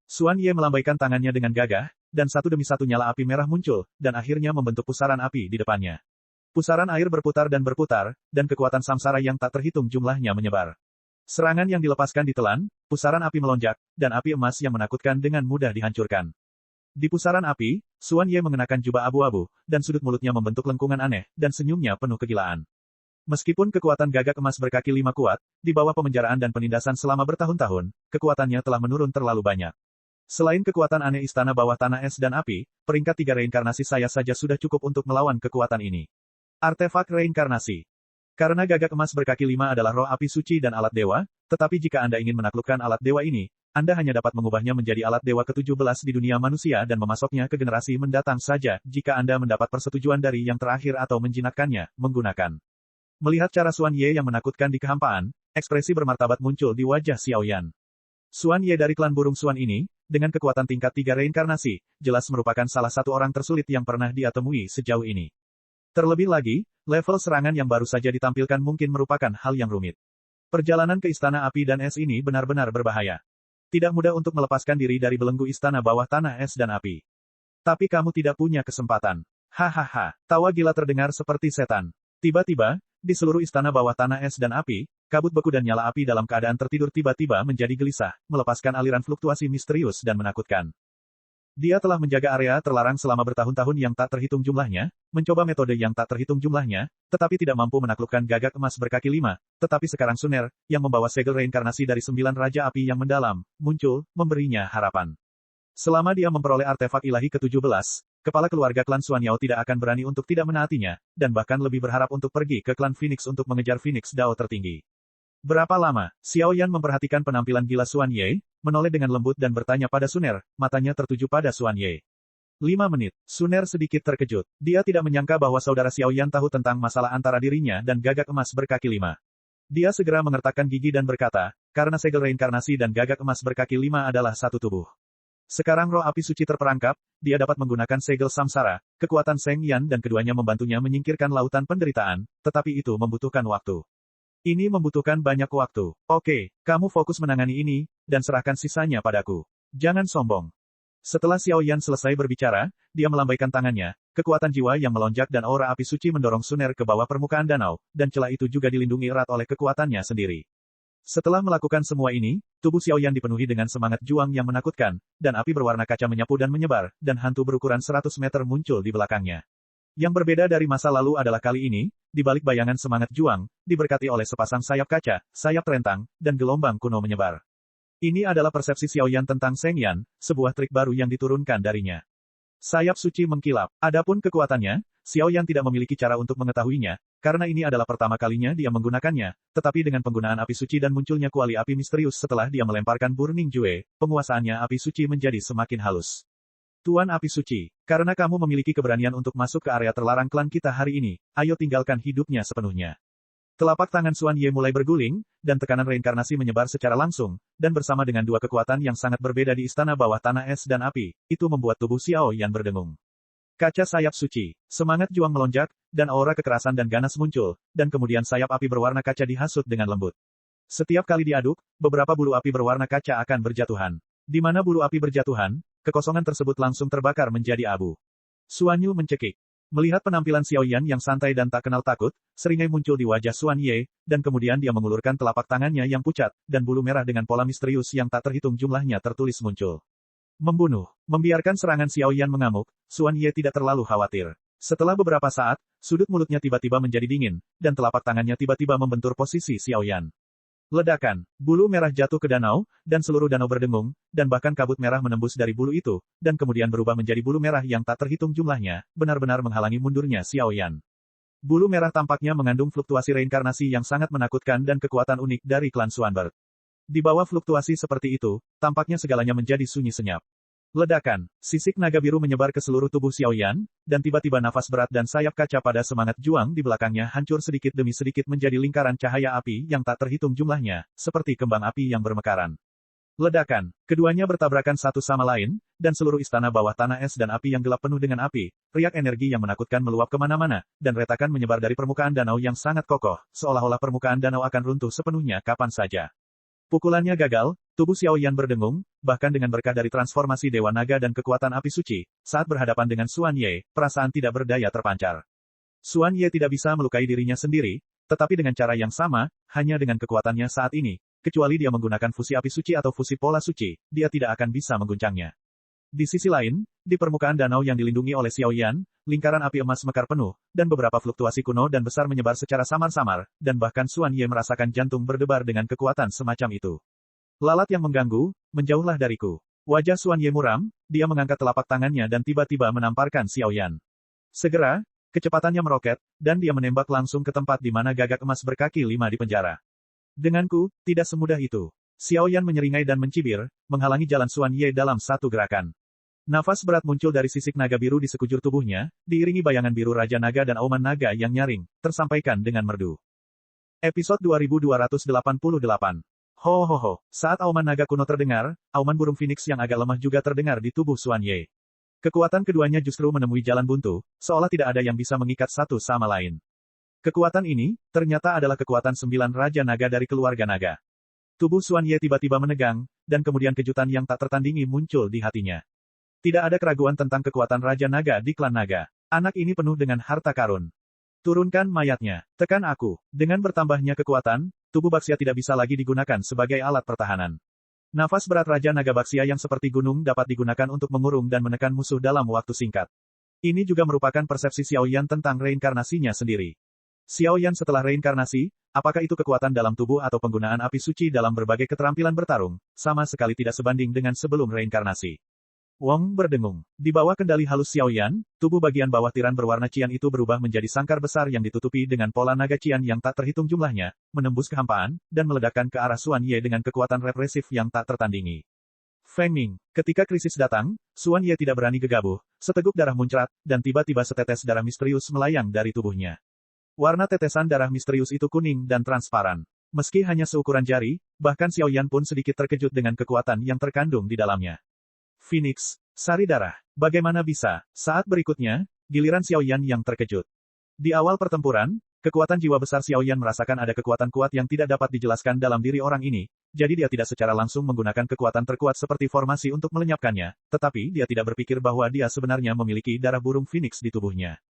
Xuan Ye melambaikan tangannya dengan gagah, dan satu demi satu nyala api merah muncul, dan akhirnya membentuk pusaran api di depannya. Pusaran air berputar, dan kekuatan samsara yang tak terhitung jumlahnya menyebar. Serangan yang dilepaskan ditelan, pusaran api melonjak, dan api emas yang menakutkan dengan mudah dihancurkan. Di pusaran api, Xuan Ye mengenakan jubah abu-abu, dan sudut mulutnya membentuk lengkungan aneh, dan senyumnya penuh kegilaan. Meskipun kekuatan gagak emas berkaki 5 kuat, di bawah pemenjaraan dan penindasan selama bertahun-tahun, kekuatannya telah menurun terlalu banyak. Selain kekuatan aneh istana bawah tanah es dan api, peringkat 3 reinkarnasi saya saja sudah cukup untuk melawan kekuatan ini. Artefak reinkarnasi. Karena gagak emas berkaki 5 adalah roh api suci dan alat dewa, tetapi jika Anda ingin menaklukkan alat dewa ini, Anda hanya dapat mengubahnya menjadi alat dewa ke-17 di dunia manusia dan memasoknya ke generasi mendatang saja, jika Anda mendapat persetujuan dari yang terakhir atau menjinakkannya, menggunakan. Melihat cara Xuan Ye yang menakutkan di kehampaan, ekspresi bermartabat muncul di wajah Xiao Yan. Xuan Ye dari klan burung Xuan ini, dengan kekuatan tingkat 3 reinkarnasi, jelas merupakan salah satu orang tersulit yang pernah dia temui sejauh ini. Terlebih lagi, level serangan yang baru saja ditampilkan mungkin merupakan hal yang rumit. Perjalanan ke Istana Api dan Es ini benar-benar berbahaya. Tidak mudah untuk melepaskan diri dari belenggu istana bawah tanah es dan api. Tapi kamu tidak punya kesempatan. Hahaha, tawa gila terdengar seperti setan. Tiba-tiba, di seluruh istana bawah tanah es dan api, kabut beku dan nyala api dalam keadaan tertidur tiba-tiba menjadi gelisah, melepaskan aliran fluktuasi misterius dan menakutkan. Dia telah menjaga area terlarang selama bertahun-tahun yang tak terhitung jumlahnya, mencoba metode yang tak terhitung jumlahnya, tetapi tidak mampu menaklukkan gagak emas berkaki 5, tetapi sekarang Suner, yang membawa segel reinkarnasi dari 9 Raja Api yang mendalam, muncul, memberinya harapan. Selama dia memperoleh artefak ilahi ke-17, kepala keluarga klan Xuan Yao tidak akan berani untuk tidak menaatinya, dan bahkan lebih berharap untuk pergi ke klan Phoenix untuk mengejar Phoenix Dao tertinggi. Berapa lama? Xiao Yan memperhatikan penampilan gila Xuan Ye, menoleh dengan lembut dan bertanya pada Suner, matanya tertuju pada Xuan Ye. 5 menit. Suner sedikit terkejut. Dia tidak menyangka bahwa saudara Xiao Yan tahu tentang masalah antara dirinya dan gagak emas berkaki 5. Dia segera mengertakkan gigi dan berkata, karena segel reinkarnasi dan gagak emas berkaki 5 adalah satu tubuh. Sekarang roh api suci terperangkap, dia dapat menggunakan segel samsara, kekuatan Seng Yan dan keduanya membantunya menyingkirkan lautan penderitaan, tetapi itu membutuhkan waktu. Ini membutuhkan banyak waktu. Oke, kamu fokus menangani ini, dan serahkan sisanya padaku. Jangan sombong. Setelah Xiao Yan selesai berbicara, dia melambaikan tangannya, kekuatan jiwa yang melonjak dan aura api suci mendorong Suner ke bawah permukaan danau, dan celah itu juga dilindungi erat oleh kekuatannya sendiri. Setelah melakukan semua ini, tubuh Xiao Yan dipenuhi dengan semangat juang yang menakutkan, dan api berwarna kaca menyapu dan menyebar, dan hantu berukuran 100 meter muncul di belakangnya. Yang berbeda dari masa lalu adalah kali ini, di balik bayangan semangat juang, diberkati oleh sepasang sayap kaca, sayap terentang, dan gelombang kuno menyebar. Ini adalah persepsi Xiao Yan tentang Seng Yan, sebuah trik baru yang diturunkan darinya. Sayap suci mengkilap. Adapun kekuatannya, Xiao Yan tidak memiliki cara untuk mengetahuinya, karena ini adalah pertama kalinya dia menggunakannya, tetapi dengan penggunaan api suci dan munculnya kuali api misterius setelah dia melemparkan Burning Jue, penguasaannya api suci menjadi semakin halus. Tuan Api Suci, karena kamu memiliki keberanian untuk masuk ke area terlarang klan kita hari ini, ayo tinggalkan hidupnya sepenuhnya. Telapak tangan Xuan Ye mulai berguling, dan tekanan reinkarnasi menyebar secara langsung, dan bersama dengan dua kekuatan yang sangat berbeda di istana bawah tanah es dan api, itu membuat tubuh Xiao Yan berdengung. Kaca sayap suci, semangat juang melonjak, dan aura kekerasan dan ganas muncul, dan kemudian sayap api berwarna kaca dihasut dengan lembut. Setiap kali diaduk, beberapa bulu api berwarna kaca akan berjatuhan. Di mana bulu api berjatuhan, kekosongan tersebut langsung terbakar menjadi abu. Xuan Yu mencekik. Melihat penampilan Xiao Yan yang santai dan tak kenal takut, seringai muncul di wajah Xuan Ye, dan kemudian dia mengulurkan telapak tangannya yang pucat, dan bulu merah dengan pola misterius yang tak terhitung jumlahnya tertulis muncul. Membunuh. Membiarkan serangan Xiao Yan mengamuk, Xuan Ye tidak terlalu khawatir. Setelah beberapa saat, sudut mulutnya tiba-tiba menjadi dingin, dan telapak tangannya tiba-tiba membentur posisi Xiaoyan. Ledakan, bulu merah jatuh ke danau, dan seluruh danau berdengung, dan bahkan kabut merah menembus dari bulu itu, dan kemudian berubah menjadi bulu merah yang tak terhitung jumlahnya, benar-benar menghalangi mundurnya Xiaoyan. Bulu merah tampaknya mengandung fluktuasi reinkarnasi yang sangat menakutkan dan kekuatan unik dari klan Swanberg. Di bawah fluktuasi seperti itu, tampaknya segalanya menjadi sunyi senyap. Ledakan, sisik naga biru menyebar ke seluruh tubuh Xiaoyan, dan tiba-tiba nafas berat dan sayap kaca pada semangat juang di belakangnya hancur sedikit demi sedikit menjadi lingkaran cahaya api yang tak terhitung jumlahnya, seperti kembang api yang bermekaran. Ledakan, keduanya bertabrakan satu sama lain, dan seluruh istana bawah tanah es dan api yang gelap penuh dengan api, riak energi yang menakutkan meluap kemana-mana, dan retakan menyebar dari permukaan danau yang sangat kokoh, seolah-olah permukaan danau akan runtuh sepenuhnya kapan saja. Pukulannya gagal, tubuh Xiaoyan berdengung, bahkan dengan berkah dari transformasi Dewa Naga dan kekuatan api suci, saat berhadapan dengan Xuan Ye, perasaan tidak berdaya terpancar. Xuan Ye tidak bisa melukai dirinya sendiri, tetapi dengan cara yang sama, hanya dengan kekuatannya saat ini, kecuali dia menggunakan fusi api suci atau fusi pola suci, dia tidak akan bisa mengguncangnya. Di sisi lain, di permukaan danau yang dilindungi oleh Xiaoyan, lingkaran api emas mekar penuh, dan beberapa fluktuasi kuno dan besar menyebar secara samar-samar, dan bahkan Xuan Ye merasakan jantung berdebar dengan kekuatan semacam itu. Lalat yang mengganggu, menjauhlah dariku. Wajah Xuan Ye muram, dia mengangkat telapak tangannya dan tiba-tiba menamparkan Xiaoyan. Segera, kecepatannya meroket, dan dia menembak langsung ke tempat di mana gagak emas berkaki 5 di penjara. Denganku, tidak semudah itu. Xiaoyan menyeringai dan mencibir, menghalangi jalan Xuan Ye dalam satu gerakan. Nafas berat muncul dari sisik naga biru di sekujur tubuhnya, diiringi bayangan biru Raja Naga dan auman naga yang nyaring, tersampaikan dengan merdu. Episode 2288. Ho ho ho, saat auman naga kuno terdengar, auman burung phoenix yang agak lemah juga terdengar di tubuh Xuan Ye. Kekuatan keduanya justru menemui jalan buntu, seolah tidak ada yang bisa mengikat satu sama lain. Kekuatan ini, ternyata adalah kekuatan 9 Raja Naga dari keluarga naga. Tubuh Xuan Ye tiba-tiba menegang, dan kemudian kejutan yang tak tertandingi muncul di hatinya. Tidak ada keraguan tentang kekuatan Raja Naga di klan naga. Anak ini penuh dengan harta karun. Turunkan mayatnya. Tekan aku. Dengan bertambahnya kekuatan, tubuh Baxia tidak bisa lagi digunakan sebagai alat pertahanan. Nafas berat Raja Naga Baxia yang seperti gunung dapat digunakan untuk mengurung dan menekan musuh dalam waktu singkat. Ini juga merupakan persepsi Xiaoyan tentang reinkarnasinya sendiri. Xiaoyan setelah reinkarnasi, apakah itu kekuatan dalam tubuh atau penggunaan api suci dalam berbagai keterampilan bertarung, sama sekali tidak sebanding dengan sebelum reinkarnasi. Wong berdengung. Di bawah kendali halus Xiaoyan, tubuh bagian bawah tiran berwarna cian itu berubah menjadi sangkar besar yang ditutupi dengan pola naga cian yang tak terhitung jumlahnya, menembus kehampaan, dan meledakkan ke arah Xuan Ye dengan kekuatan represif yang tak tertandingi. Feng Ming. Ketika krisis datang, Xuan Ye tidak berani gegabah, seteguk darah muncrat, dan tiba-tiba setetes darah misterius melayang dari tubuhnya. Warna tetesan darah misterius itu kuning dan transparan. Meski hanya seukuran jari, bahkan Xiaoyan pun sedikit terkejut dengan kekuatan yang terkandung di dalamnya. Phoenix, sari darah. Bagaimana bisa? Saat berikutnya, giliran Xiaoyan yang terkejut. Di awal pertempuran, kekuatan jiwa besar Xiaoyan merasakan ada kekuatan kuat yang tidak dapat dijelaskan dalam diri orang ini, jadi dia tidak secara langsung menggunakan kekuatan terkuat seperti formasi untuk melenyapkannya, tetapi dia tidak berpikir bahwa dia sebenarnya memiliki darah burung Phoenix di tubuhnya.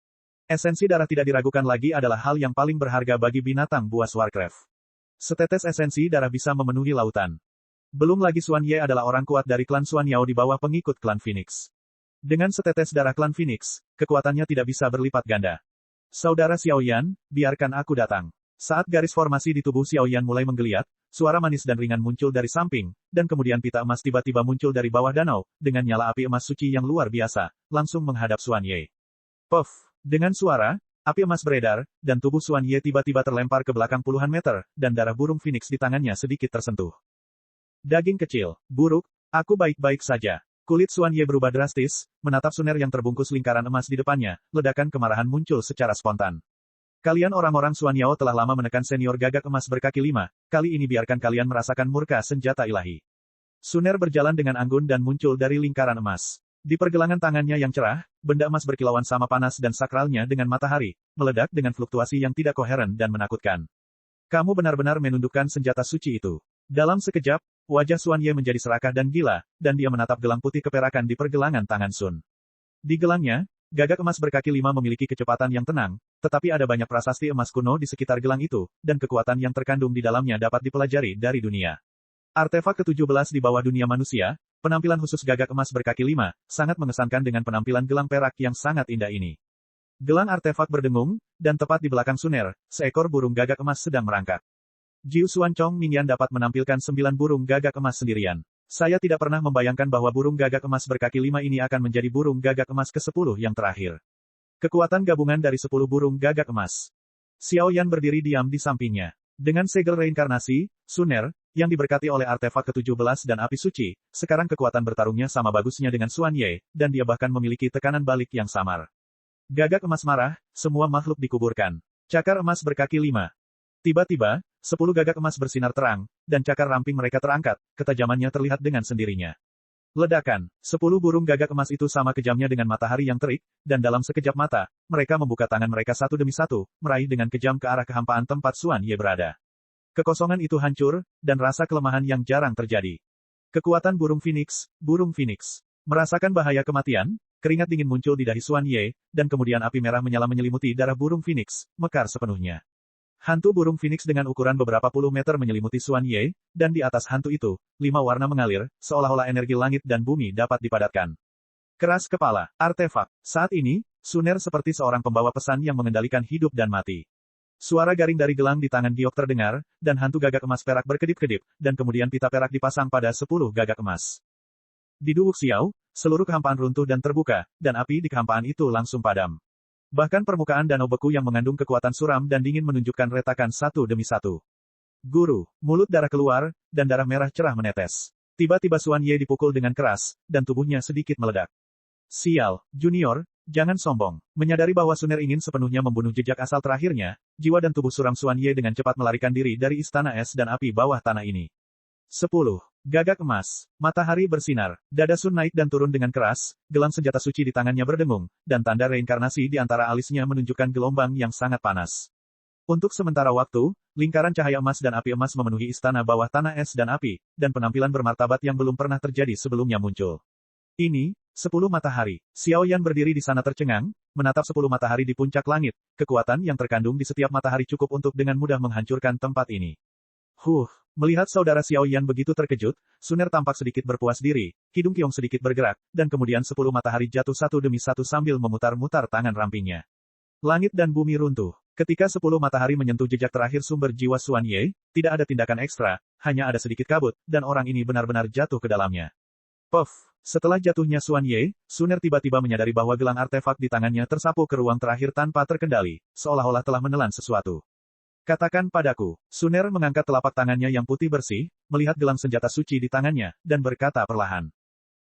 Esensi darah tidak diragukan lagi adalah hal yang paling berharga bagi binatang buas Warcraft. Setetes esensi darah bisa memenuhi lautan. Belum lagi Xuan Ye adalah orang kuat dari klan Xuan Yao di bawah pengikut klan Phoenix. Dengan setetes darah klan Phoenix, kekuatannya tidak bisa berlipat ganda. Saudara Xiaoyan, biarkan aku datang. Saat garis formasi di tubuh Xiaoyan mulai menggeliat, suara manis dan ringan muncul dari samping, dan kemudian pita emas tiba-tiba muncul dari bawah danau, dengan nyala api emas suci yang luar biasa, langsung menghadap Xuan Ye. Puff! Dengan suara, api emas beredar, dan tubuh Xuan Ye tiba-tiba terlempar ke belakang puluhan meter, dan darah burung Phoenix di tangannya sedikit tersentuh. Daging kecil, buruk, aku baik-baik saja. Kulit Xuan Ye berubah drastis, menatap Suner yang terbungkus lingkaran emas di depannya, ledakan kemarahan muncul secara spontan. Kalian orang-orang Xuan Yao telah lama menekan senior gagak emas berkaki 5, kali ini biarkan kalian merasakan murka senjata ilahi. Suner berjalan dengan anggun dan muncul dari lingkaran emas. Di pergelangan tangannya yang cerah, benda emas berkilauan sama panas dan sakralnya dengan matahari, meledak dengan fluktuasi yang tidak koheren dan menakutkan. Kamu benar-benar menundukkan senjata suci itu. Dalam sekejap, wajah Xuan Ye menjadi serakah dan gila, dan dia menatap gelang putih keperakan di pergelangan tangan Sun. Di gelangnya, gagak emas berkaki 5 memiliki kecepatan yang tenang, tetapi ada banyak prasasti emas kuno di sekitar gelang itu, dan kekuatan yang terkandung di dalamnya dapat dipelajari dari dunia. Artefak ke-17 di bawah dunia manusia, penampilan khusus gagak emas berkaki 5, sangat mengesankan dengan penampilan gelang perak yang sangat indah ini. Gelang artefak berdengung, dan tepat di belakang Suner, seekor burung gagak emas sedang merangkak. Jiu Xuan Chong Mingyan dapat menampilkan 9 burung gagak emas sendirian. Saya tidak pernah membayangkan bahwa burung gagak emas berkaki 5 ini akan menjadi burung gagak emas ke-10 yang terakhir. Kekuatan gabungan dari 10 burung gagak emas. Xiao Yan berdiri diam di sampingnya. Dengan segel reinkarnasi, Suner, yang diberkati oleh artefak ke-17 dan api suci, sekarang kekuatan bertarungnya sama bagusnya dengan Xuan Ye, dan dia bahkan memiliki tekanan balik yang samar. Gagak emas marah, semua makhluk dikuburkan. Cakar emas berkaki 5. Tiba-tiba, 10 gagak emas bersinar terang, dan cakar ramping mereka terangkat, ketajamannya terlihat dengan sendirinya. Ledakan, 10 burung gagak emas itu sama kejamnya dengan matahari yang terik, dan dalam sekejap mata, mereka membuka tangan mereka satu demi satu, meraih dengan kejam ke arah kehampaan tempat Xuan Ye berada. Kekosongan itu hancur, dan rasa kelemahan yang jarang terjadi. Kekuatan burung Phoenix. Merasakan bahaya kematian, keringat dingin muncul di dahi Xuan Ye, dan kemudian api merah menyala menyelimuti darah burung Phoenix, mekar sepenuhnya. Hantu burung Phoenix dengan ukuran beberapa puluh meter menyelimuti Xuan Ye, dan di atas hantu itu, 5 warna mengalir, seolah-olah energi langit dan bumi dapat dipadatkan. Keras kepala, artefak. Saat ini, Suner seperti seorang pembawa pesan yang mengendalikan hidup dan mati. Suara garing dari gelang di tangan Giok terdengar, dan hantu gagak emas perak berkedip-kedip, dan kemudian pita perak dipasang pada 10 gagak emas. Di Duwuk Xiao, seluruh kehampaan runtuh dan terbuka, dan api di kehampaan itu langsung padam. Bahkan permukaan danau beku yang mengandung kekuatan suram dan dingin menunjukkan retakan satu demi satu. Guru, mulut darah keluar, dan darah merah cerah menetes. Tiba-tiba Xuan Ye dipukul dengan keras, dan tubuhnya sedikit meledak. Sial, Junior, jangan sombong. Menyadari bahwa Suner ingin sepenuhnya membunuh jejak asal terakhirnya, jiwa dan tubuh suram Xuan Ye dengan cepat melarikan diri dari istana es dan api bawah tanah ini. 10. Gagak emas. Matahari bersinar. Dada Sun naik dan turun dengan keras, gelang senjata suci di tangannya berdengung, dan tanda reinkarnasi di antara alisnya menunjukkan gelombang yang sangat panas. Untuk sementara waktu, lingkaran cahaya emas dan api emas memenuhi istana bawah tanah es dan api, dan penampilan bermartabat yang belum pernah terjadi sebelumnya muncul. Ini, 10 matahari. Xiao Yan berdiri di sana tercengang, menatap 10 matahari di puncak langit, kekuatan yang terkandung di setiap matahari cukup untuk dengan mudah menghancurkan tempat ini. Melihat saudara Xiao Yan begitu terkejut, Suner tampak sedikit berpuas diri, hidung Kiong sedikit bergerak, dan kemudian 10 matahari jatuh satu demi satu sambil memutar-mutar tangan rampingnya. Langit dan bumi runtuh. Ketika 10 matahari menyentuh jejak terakhir sumber jiwa Xuan Ye, tidak ada tindakan ekstra, hanya ada sedikit kabut, dan orang ini benar-benar jatuh ke dalamnya. Setelah jatuhnya Xuan Ye, Suner tiba-tiba menyadari bahwa gelang artefak di tangannya tersapu ke ruang terakhir tanpa terkendali, seolah-olah telah menelan sesuatu. Katakan padaku. Suner mengangkat telapak tangannya yang putih bersih, melihat gelang senjata suci di tangannya, dan berkata perlahan.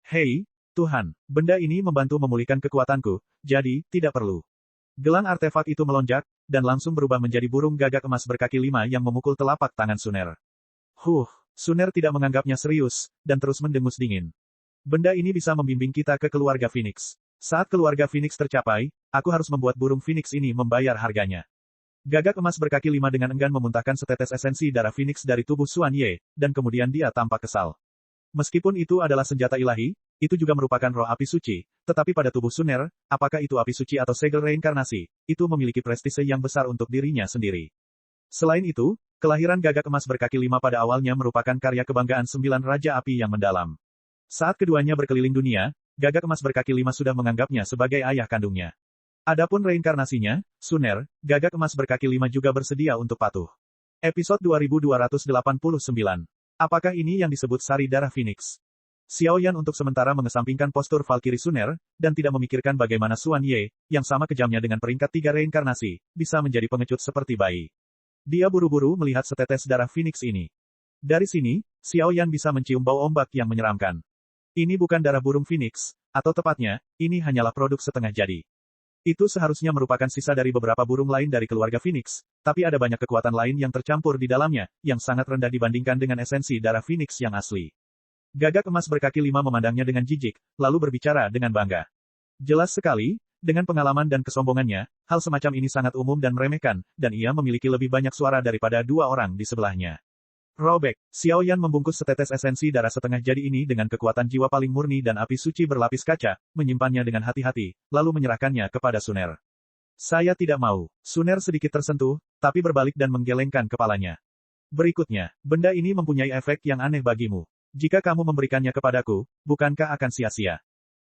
Hei, Tuhan, benda ini membantu memulihkan kekuatanku, jadi, tidak perlu. Gelang artefak itu melonjak, dan langsung berubah menjadi burung gagak emas berkaki 5 yang memukul telapak tangan Suner. Suner tidak menganggapnya serius, dan terus mendengus dingin. Benda ini bisa membimbing kita ke keluarga Phoenix. Saat keluarga Phoenix tercapai, aku harus membuat burung Phoenix ini membayar harganya. Gagak emas berkaki 5 dengan enggan memuntahkan setetes esensi darah Phoenix dari tubuh Xuan Ye, dan kemudian dia tampak kesal. Meskipun itu adalah senjata ilahi, itu juga merupakan roh api suci, tetapi pada tubuh Suner, apakah itu api suci atau segel reinkarnasi, itu memiliki prestise yang besar untuk dirinya sendiri. Selain itu, kelahiran gagak emas berkaki 5 pada awalnya merupakan karya kebanggaan 9 Raja Api yang mendalam. Saat keduanya berkeliling dunia, gagak emas berkaki 5 sudah menganggapnya sebagai ayah kandungnya. Adapun reinkarnasinya, Suner, gagak emas berkaki 5 juga bersedia untuk patuh. Episode 2289. Apakah ini yang disebut sari darah Phoenix? Xiao Yan untuk sementara mengesampingkan postur Valkyrie Suner, dan tidak memikirkan bagaimana Xuan Ye, yang sama kejamnya dengan peringkat 3 reinkarnasi, bisa menjadi pengecut seperti bayi. Dia buru-buru melihat setetes darah Phoenix ini. Dari sini, Xiao Yan bisa mencium bau ombak yang menyeramkan. Ini bukan darah burung Phoenix, atau tepatnya, ini hanyalah produk setengah jadi. Itu seharusnya merupakan sisa dari beberapa burung lain dari keluarga Phoenix, tapi ada banyak kekuatan lain yang tercampur di dalamnya, yang sangat rendah dibandingkan dengan esensi darah Phoenix yang asli. Gagak emas berkaki 5 memandangnya dengan jijik, lalu berbicara dengan bangga. Jelas sekali, dengan pengalaman dan kesombongannya, hal semacam ini sangat umum dan meremehkan, dan ia memiliki lebih banyak suara daripada 2 orang di sebelahnya. Robek, Xiao Yan membungkus setetes esensi darah setengah jadi ini dengan kekuatan jiwa paling murni dan api suci berlapis kaca, menyimpannya dengan hati-hati, lalu menyerahkannya kepada Suner. Saya tidak mau. Suner sedikit tersentuh, tapi berbalik dan menggelengkan kepalanya. Berikutnya, benda ini mempunyai efek yang aneh bagimu. Jika kamu memberikannya kepadaku, bukankah akan sia-sia?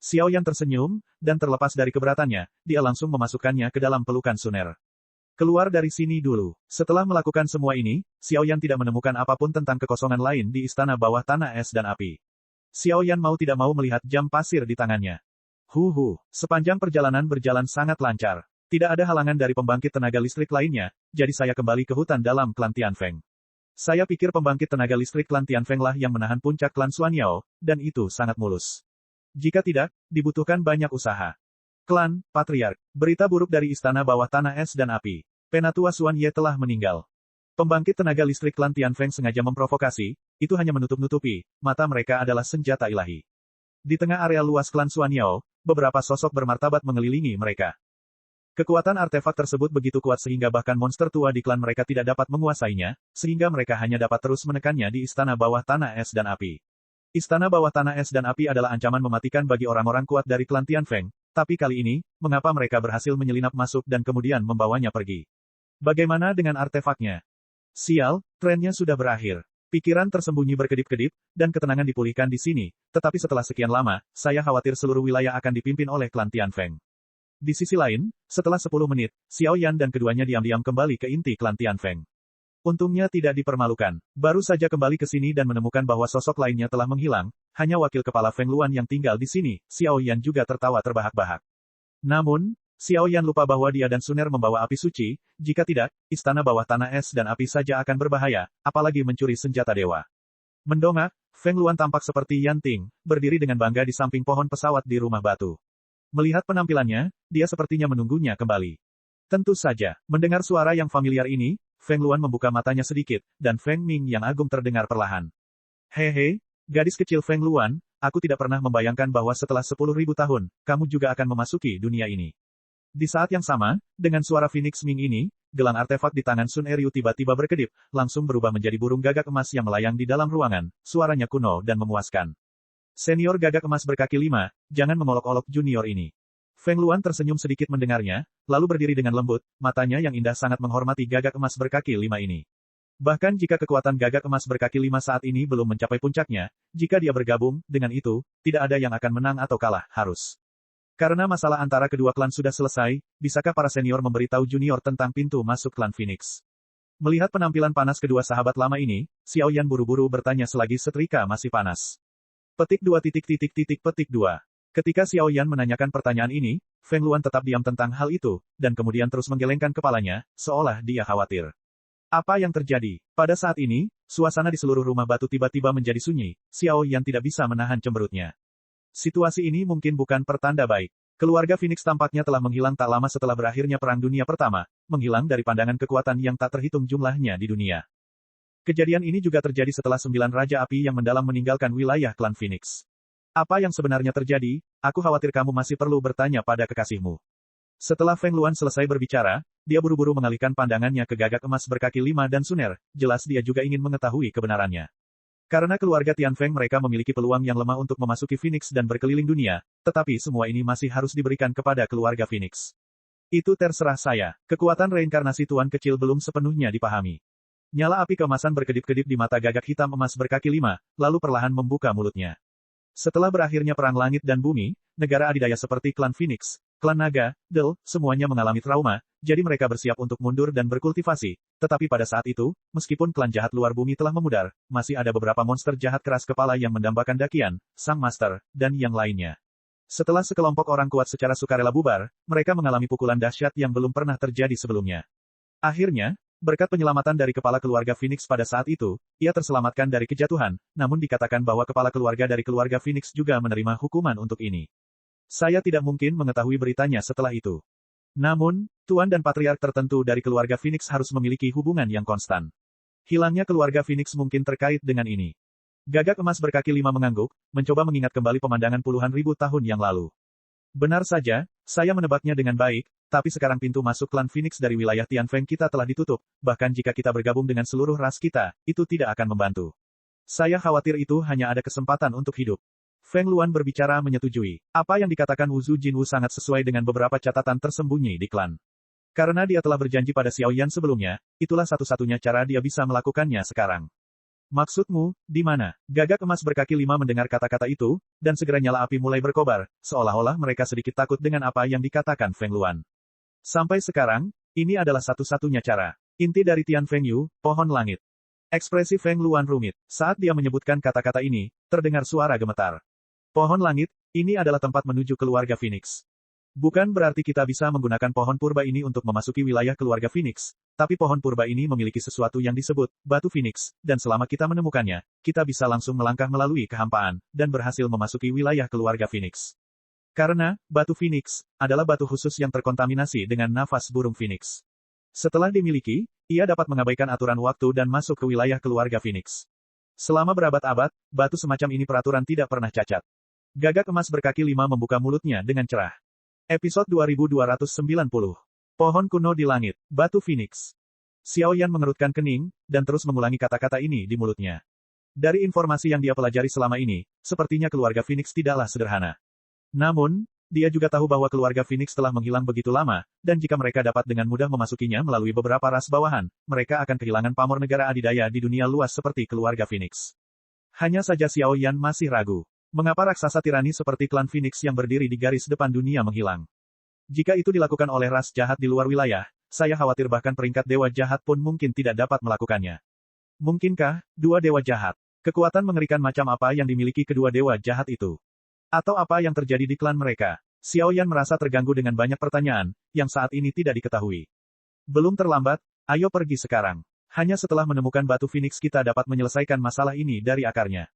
Xiao Yan tersenyum, dan terlepas dari keberatannya, dia langsung memasukkannya ke dalam pelukan Suner. Keluar dari sini dulu. Setelah melakukan semua ini, Xiao Yan tidak menemukan apapun tentang kekosongan lain di istana bawah tanah es dan api. Xiao Yan mau tidak mau melihat jam pasir di tangannya. Sepanjang perjalanan berjalan sangat lancar. Tidak ada halangan dari pembangkit tenaga listrik lainnya, jadi saya kembali ke hutan dalam klan Tianfeng. Saya pikir pembangkit tenaga listrik klan Tianfeng lah yang menahan puncak klan Xuanyao, dan itu sangat mulus. Jika tidak, dibutuhkan banyak usaha. Klan, Patriark, berita buruk dari istana bawah tanah es dan api. Penatua Xuan Ye telah meninggal. Pembangkit tenaga listrik klan Tianfeng sengaja memprovokasi, itu hanya menutup-nutupi, mata mereka adalah senjata ilahi. Di tengah area luas klan Xuanyao, beberapa sosok bermartabat mengelilingi mereka. Kekuatan artefak tersebut begitu kuat sehingga bahkan monster tua di klan mereka tidak dapat menguasainya, sehingga mereka hanya dapat terus menekannya di istana bawah tanah es dan api. Istana bawah tanah es dan api adalah ancaman mematikan bagi orang-orang kuat dari klan Tianfeng, tapi kali ini, mengapa mereka berhasil menyelinap masuk dan kemudian membawanya pergi? Bagaimana dengan artefaknya? Sial, trennya sudah berakhir. Pikiran tersembunyi berkedip-kedip, dan ketenangan dipulihkan di sini, tetapi setelah sekian lama, saya khawatir seluruh wilayah akan dipimpin oleh klan Tianfeng. Di sisi lain, setelah 10 menit, Xiao Yan dan keduanya diam-diam kembali ke inti klan Tianfeng. Untungnya tidak dipermalukan. Baru saja kembali ke sini dan menemukan bahwa sosok lainnya telah menghilang, hanya wakil kepala Feng Luan yang tinggal di sini, Xiao Yan juga tertawa terbahak-bahak. Namun, Xiao Yan lupa bahwa dia dan Suner membawa api suci, jika tidak, istana bawah tanah es dan api saja akan berbahaya, apalagi mencuri senjata dewa. Mendongak, Feng Luan tampak seperti Yan Ting, berdiri dengan bangga di samping pohon pesawat di rumah batu. Melihat penampilannya, dia sepertinya menunggunya kembali. Tentu saja, mendengar suara yang familiar ini, Feng Luan membuka matanya sedikit, dan Feng Ming yang agung terdengar perlahan. Hehe, gadis kecil Feng Luan, aku tidak pernah membayangkan bahwa setelah 10.000 tahun, kamu juga akan memasuki dunia ini. Di saat yang sama, dengan suara Phoenix Ming ini, gelang artefak di tangan Sun Eryu tiba-tiba berkedip, langsung berubah menjadi burung gagak emas yang melayang di dalam ruangan, suaranya kuno dan memuaskan. Senior gagak emas berkaki 5, jangan mengolok-olok junior ini. Feng Luan tersenyum sedikit mendengarnya, lalu berdiri dengan lembut, matanya yang indah sangat menghormati gagak emas berkaki 5 ini. Bahkan jika kekuatan gagak emas berkaki 5 saat ini belum mencapai puncaknya, jika dia bergabung, dengan itu, tidak ada yang akan menang atau kalah, harus. Karena masalah antara kedua klan sudah selesai, bisakah para senior memberitahu junior tentang pintu masuk klan Phoenix? Melihat penampilan panas kedua sahabat lama ini, Xiao Yan buru-buru bertanya selagi setrika masih panas. Petik 2 petik 2. Ketika Xiao Yan menanyakan pertanyaan ini, Feng Luan tetap diam tentang hal itu, dan kemudian terus menggelengkan kepalanya, seolah dia khawatir. Apa yang terjadi? Pada saat ini, suasana di seluruh rumah batu tiba-tiba menjadi sunyi, Xiao Yan tidak bisa menahan cemberutnya. Situasi ini mungkin bukan pertanda baik. Keluarga Phoenix tampaknya telah menghilang tak lama setelah berakhirnya Perang Dunia Pertama, menghilang dari pandangan kekuatan yang tak terhitung jumlahnya di dunia. Kejadian ini juga terjadi setelah 9 Raja Api yang mendalam meninggalkan wilayah klan Phoenix. Apa yang sebenarnya terjadi? Aku khawatir kamu masih perlu bertanya pada kekasihmu. Setelah Feng Luan selesai berbicara, dia buru-buru mengalihkan pandangannya ke gagak emas berkaki 5 dan Suner, jelas dia juga ingin mengetahui kebenarannya. Karena keluarga Tianfeng mereka memiliki peluang yang lemah untuk memasuki Phoenix dan berkeliling dunia, tetapi semua ini masih harus diberikan kepada keluarga Phoenix. Itu terserah saya, kekuatan reinkarnasi Tuan Kecil belum sepenuhnya dipahami. Nyala api keemasan berkedip-kedip di mata gagak hitam emas berkaki 5, lalu perlahan membuka mulutnya. Setelah berakhirnya Perang Langit dan Bumi, negara adidaya seperti klan Phoenix, klan Naga, Del, semuanya mengalami trauma, jadi mereka bersiap untuk mundur dan berkultivasi. Tetapi pada saat itu, meskipun klan jahat luar bumi telah memudar, masih ada beberapa monster jahat keras kepala yang mendambakan Dakian, Sang Master, dan yang lainnya. Setelah sekelompok orang kuat secara sukarela bubar, mereka mengalami pukulan dahsyat yang belum pernah terjadi sebelumnya. Akhirnya, berkat penyelamatan dari kepala keluarga Phoenix pada saat itu, ia terselamatkan dari kejatuhan, namun dikatakan bahwa kepala keluarga dari keluarga Phoenix juga menerima hukuman untuk ini. Saya tidak mungkin mengetahui beritanya setelah itu. Namun, Tuan dan Patriark tertentu dari keluarga Phoenix harus memiliki hubungan yang konstan. Hilangnya keluarga Phoenix mungkin terkait dengan ini. Gagak emas berkaki 5 mengangguk, mencoba mengingat kembali pemandangan puluhan ribu tahun yang lalu. Benar saja, saya menebaknya dengan baik, tapi sekarang pintu masuk klan Phoenix dari wilayah Tianfeng kita telah ditutup, bahkan jika kita bergabung dengan seluruh ras kita, itu tidak akan membantu. Saya khawatir itu hanya ada kesempatan untuk hidup. Feng Luan berbicara menyetujui. Apa yang dikatakan Wuzu Jinwu sangat sesuai dengan beberapa catatan tersembunyi di klan. Karena dia telah berjanji pada Xiao Yan sebelumnya, itulah satu-satunya cara dia bisa melakukannya sekarang. Maksudmu, di mana? Gagak emas berkaki 5 mendengar kata-kata itu, dan segera nyala api mulai berkobar, seolah-olah mereka sedikit takut dengan apa yang dikatakan Feng Luan. Sampai sekarang, ini adalah satu-satunya cara. Inti dari Tian Feng Yu, pohon langit. Ekspresi Feng Luan rumit. Saat dia menyebutkan kata-kata ini, terdengar suara gemetar. Pohon langit, ini adalah tempat menuju keluarga Phoenix. Bukan berarti kita bisa menggunakan pohon purba ini untuk memasuki wilayah keluarga Phoenix, tapi pohon purba ini memiliki sesuatu yang disebut batu Phoenix, dan selama kita menemukannya, kita bisa langsung melangkah melalui kehampaan, dan berhasil memasuki wilayah keluarga Phoenix. Karena, batu Phoenix adalah batu khusus yang terkontaminasi dengan nafas burung Phoenix. Setelah dimiliki, ia dapat mengabaikan aturan waktu dan masuk ke wilayah keluarga Phoenix. Selama berabad-abad, batu semacam ini peraturan tidak pernah cacat. Gagak emas berkaki 5 membuka mulutnya dengan cerah. Episode 2290. Pohon kuno di langit, batu Phoenix. Xiao Yan mengerutkan kening, dan terus mengulangi kata-kata ini di mulutnya. Dari informasi yang dia pelajari selama ini, sepertinya keluarga Phoenix tidaklah sederhana. Namun, dia juga tahu bahwa keluarga Phoenix telah menghilang begitu lama, dan jika mereka dapat dengan mudah memasukinya melalui beberapa ras bawahan, mereka akan kehilangan pamor negara adidaya di dunia luas seperti keluarga Phoenix. Hanya saja Xiao Yan masih ragu. Mengapa raksasa tirani seperti klan Phoenix yang berdiri di garis depan dunia menghilang? Jika itu dilakukan oleh ras jahat di luar wilayah, saya khawatir bahkan peringkat dewa jahat pun mungkin tidak dapat melakukannya. Mungkinkah, dua dewa jahat? Kekuatan mengerikan macam apa yang dimiliki kedua dewa jahat itu? Atau apa yang terjadi di klan mereka? Xiao Yan merasa terganggu dengan banyak pertanyaan, yang saat ini tidak diketahui. Belum terlambat, ayo pergi sekarang. Hanya setelah menemukan batu Phoenix kita dapat menyelesaikan masalah ini dari akarnya.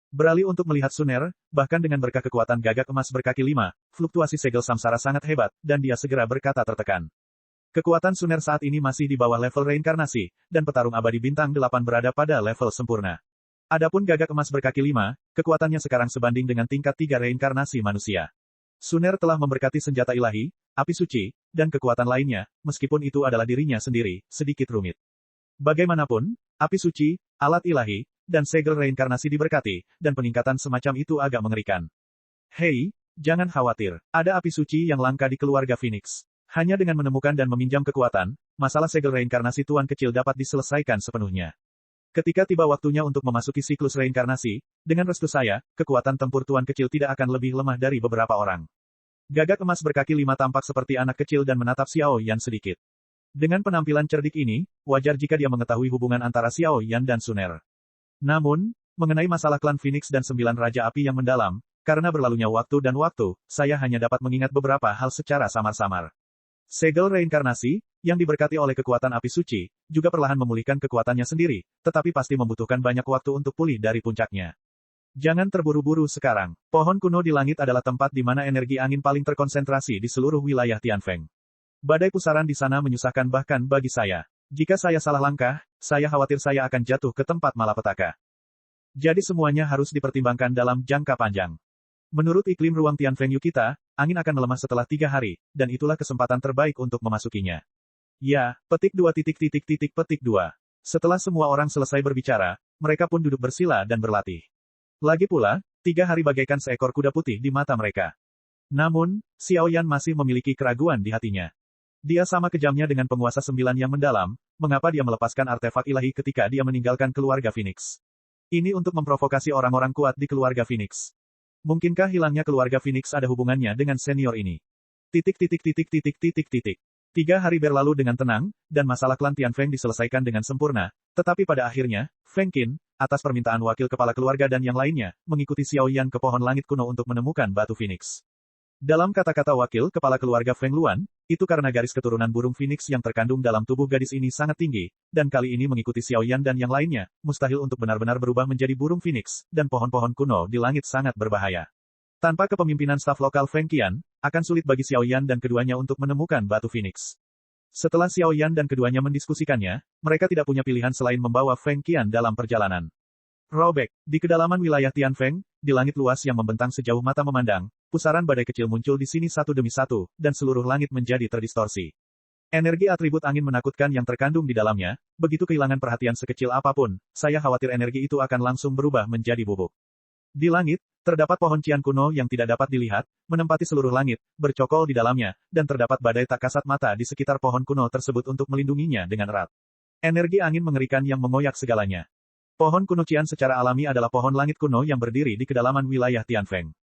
Beralih untuk melihat Suner, bahkan dengan berkah kekuatan gagak emas berkaki 5, fluktuasi segel samsara sangat hebat, dan dia segera berkata tertekan. Kekuatan Suner saat ini masih di bawah level reinkarnasi, dan petarung abadi bintang 8 berada pada level sempurna. Adapun gagak emas berkaki 5, kekuatannya sekarang sebanding dengan tingkat 3 reinkarnasi manusia. Suner telah memberkati senjata ilahi, api suci, dan kekuatan lainnya, meskipun itu adalah dirinya sendiri, sedikit rumit. Bagaimanapun, api suci, alat ilahi, dan segel reinkarnasi diberkati, dan peningkatan semacam itu agak mengerikan. Hei, jangan khawatir, ada api suci yang langka di keluarga Phoenix. Hanya dengan menemukan dan meminjam kekuatan, masalah segel reinkarnasi tuan kecil dapat diselesaikan sepenuhnya. Ketika tiba waktunya untuk memasuki siklus reinkarnasi, dengan restu saya, kekuatan tempur tuan kecil tidak akan lebih lemah dari beberapa orang. Gagak emas berkaki 5 tampak seperti anak kecil dan menatap Xiao Yan sedikit. Dengan penampilan cerdik ini, wajar jika dia mengetahui hubungan antara Xiao Yan dan Suner. Namun, mengenai masalah klan Phoenix dan 9 Raja Api yang mendalam, karena berlalunya waktu dan waktu, saya hanya dapat mengingat beberapa hal secara samar-samar. Segel reinkarnasi, yang diberkati oleh kekuatan api suci, juga perlahan memulihkan kekuatannya sendiri, tetapi pasti membutuhkan banyak waktu untuk pulih dari puncaknya. Jangan terburu-buru sekarang. Pohon kuno di langit adalah tempat di mana energi angin paling terkonsentrasi di seluruh wilayah Tianfeng. Badai pusaran di sana menyusahkan bahkan bagi saya. Jika saya salah langkah, saya khawatir saya akan jatuh ke tempat malapetaka. Jadi semuanya harus dipertimbangkan dalam jangka panjang. Menurut iklim ruang Tianfeng Yu kita, angin akan melemah setelah 3 hari, dan itulah kesempatan terbaik untuk memasukinya. Ya, petik 2. Setelah semua orang selesai berbicara, mereka pun duduk bersila dan berlatih. Lagi pula, 3 hari bagaikan seekor kuda putih di mata mereka. Namun, Xiao Yan masih memiliki keraguan di hatinya. Dia sama kejamnya dengan penguasa 9 yang mendalam, mengapa dia melepaskan artefak ilahi ketika dia meninggalkan keluarga Phoenix. Ini untuk memprovokasi orang-orang kuat di keluarga Phoenix. Mungkinkah hilangnya keluarga Phoenix ada hubungannya dengan senior ini? 3 hari berlalu dengan tenang, dan masalah klan Tianfeng diselesaikan dengan sempurna, tetapi pada akhirnya, Feng Qin, atas permintaan wakil kepala keluarga dan yang lainnya, mengikuti Xiao Yan ke pohon langit kuno untuk menemukan batu Phoenix. Dalam kata-kata wakil kepala keluarga Feng Luan, itu karena garis keturunan burung Phoenix yang terkandung dalam tubuh gadis ini sangat tinggi, dan kali ini mengikuti Xiao Yan dan yang lainnya, mustahil untuk benar-benar berubah menjadi burung Phoenix, dan pohon-pohon kuno di langit sangat berbahaya. Tanpa kepemimpinan staf lokal Feng Qian, akan sulit bagi Xiao Yan dan keduanya untuk menemukan batu Phoenix. Setelah Xiao Yan dan keduanya mendiskusikannya, mereka tidak punya pilihan selain membawa Feng Qian dalam perjalanan. Robek, di kedalaman wilayah Tianfeng, di langit luas yang membentang sejauh mata memandang, pusaran badai kecil muncul di sini satu demi satu, dan seluruh langit menjadi terdistorsi. Energi atribut angin menakutkan yang terkandung di dalamnya, begitu kehilangan perhatian sekecil apapun, saya khawatir energi itu akan langsung berubah menjadi bubuk. Di langit, terdapat pohon cian kuno yang tidak dapat dilihat, menempati seluruh langit, bercokol di dalamnya, dan terdapat badai tak kasat mata di sekitar pohon kuno tersebut untuk melindunginya dengan erat. Energi angin mengerikan yang mengoyak segalanya. Pohon kuno Qian secara alami adalah pohon langit kuno yang berdiri di kedalaman wilayah Tianfeng.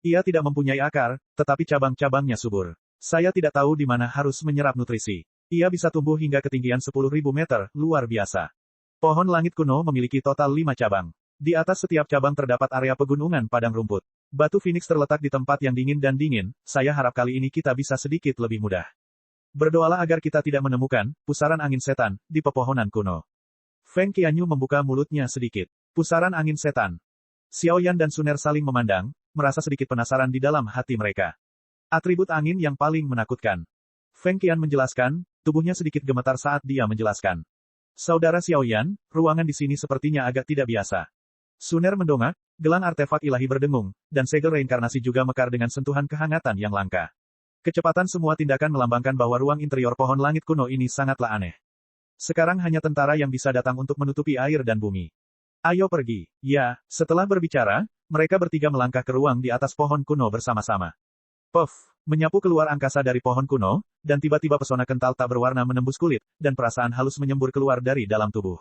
Ia tidak mempunyai akar, tetapi cabang-cabangnya subur. Saya tidak tahu di mana harus menyerap nutrisi. Ia bisa tumbuh hingga ketinggian 10.000 meter, luar biasa. Pohon langit kuno memiliki total 5 cabang. Di atas setiap cabang terdapat area pegunungan padang rumput. Batu Phoenix terletak di tempat yang dingin dan dingin, saya harap kali ini kita bisa sedikit lebih mudah. Berdoalah agar kita tidak menemukan pusaran angin setan di pepohonan kuno. Feng Qianyu membuka mulutnya sedikit. Pusaran angin setan. Xiaoyan dan Suner saling memandang, merasa sedikit penasaran di dalam hati mereka. Atribut angin yang paling menakutkan. Feng Qian menjelaskan, tubuhnya sedikit gemetar saat dia menjelaskan. Saudara Xiaoyan, ruangan di sini sepertinya agak tidak biasa. Suner mendongak, gelang artefak ilahi berdengung, dan segel reinkarnasi juga mekar dengan sentuhan kehangatan yang langka. Kecepatan semua tindakan melambangkan bahwa ruang interior pohon langit kuno ini sangatlah aneh. Sekarang hanya tentara yang bisa datang untuk menutupi air dan bumi. Ayo pergi. Ya, setelah berbicara, mereka bertiga melangkah ke ruang di atas pohon kuno bersama-sama. Puff, menyapu keluar angkasa dari pohon kuno, dan tiba-tiba pesona kental tak berwarna menembus kulit, dan perasaan halus menyembur keluar dari dalam tubuh.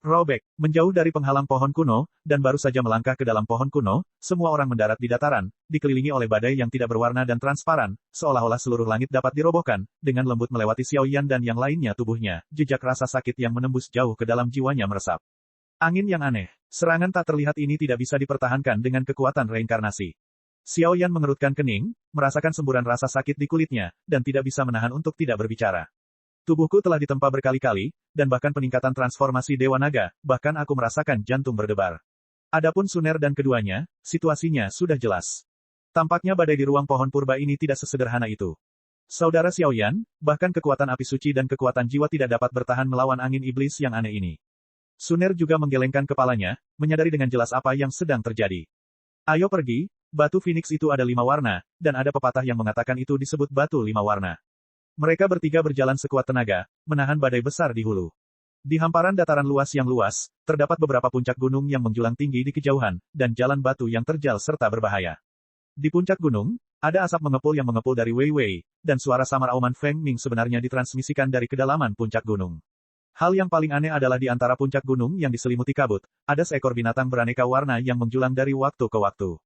Robek, menjauh dari penghalang pohon kuno, dan baru saja melangkah ke dalam pohon kuno, semua orang mendarat di dataran, dikelilingi oleh badai yang tidak berwarna dan transparan, seolah-olah seluruh langit dapat dirobohkan, dengan lembut melewati Xiaoyan dan yang lainnya tubuhnya, jejak rasa sakit yang menembus jauh ke dalam jiwanya meresap. Angin yang aneh, serangan tak terlihat ini tidak bisa dipertahankan dengan kekuatan reinkarnasi. Xiaoyan mengerutkan kening, merasakan semburan rasa sakit di kulitnya, dan tidak bisa menahan untuk tidak berbicara. Tubuhku telah ditempa berkali-kali, dan bahkan peningkatan transformasi Dewa Naga, bahkan aku merasakan jantung berdebar. Adapun Suner dan keduanya, situasinya sudah jelas. Tampaknya badai di ruang pohon purba ini tidak sesederhana itu. Saudara Xiaoyan, bahkan kekuatan api suci dan kekuatan jiwa tidak dapat bertahan melawan angin iblis yang aneh ini. Suner juga menggelengkan kepalanya, menyadari dengan jelas apa yang sedang terjadi. Ayo pergi, batu Phoenix itu ada 5 warna, dan ada pepatah yang mengatakan itu disebut batu 5 warna. Mereka bertiga berjalan sekuat tenaga, menahan badai besar di hulu. Di hamparan dataran luas yang luas, terdapat beberapa puncak gunung yang menjulang tinggi di kejauhan, dan jalan batu yang terjal serta berbahaya. Di puncak gunung, ada asap mengepul yang mengepul dari Wei Wei, dan suara samar auman Feng Ming sebenarnya ditransmisikan dari kedalaman puncak gunung. Hal yang paling aneh adalah di antara puncak gunung yang diselimuti kabut, ada seekor binatang beraneka warna yang menjulang dari waktu ke waktu.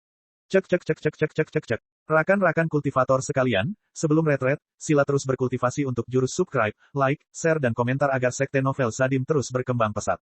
Cek cek cek cek cek cek cek cek. Rakan-rakan kultivator sekalian, sebelum retret, sila terus berkultivasi untuk jurus subscribe, like, share dan komentar agar sekte novel Sadim terus berkembang pesat.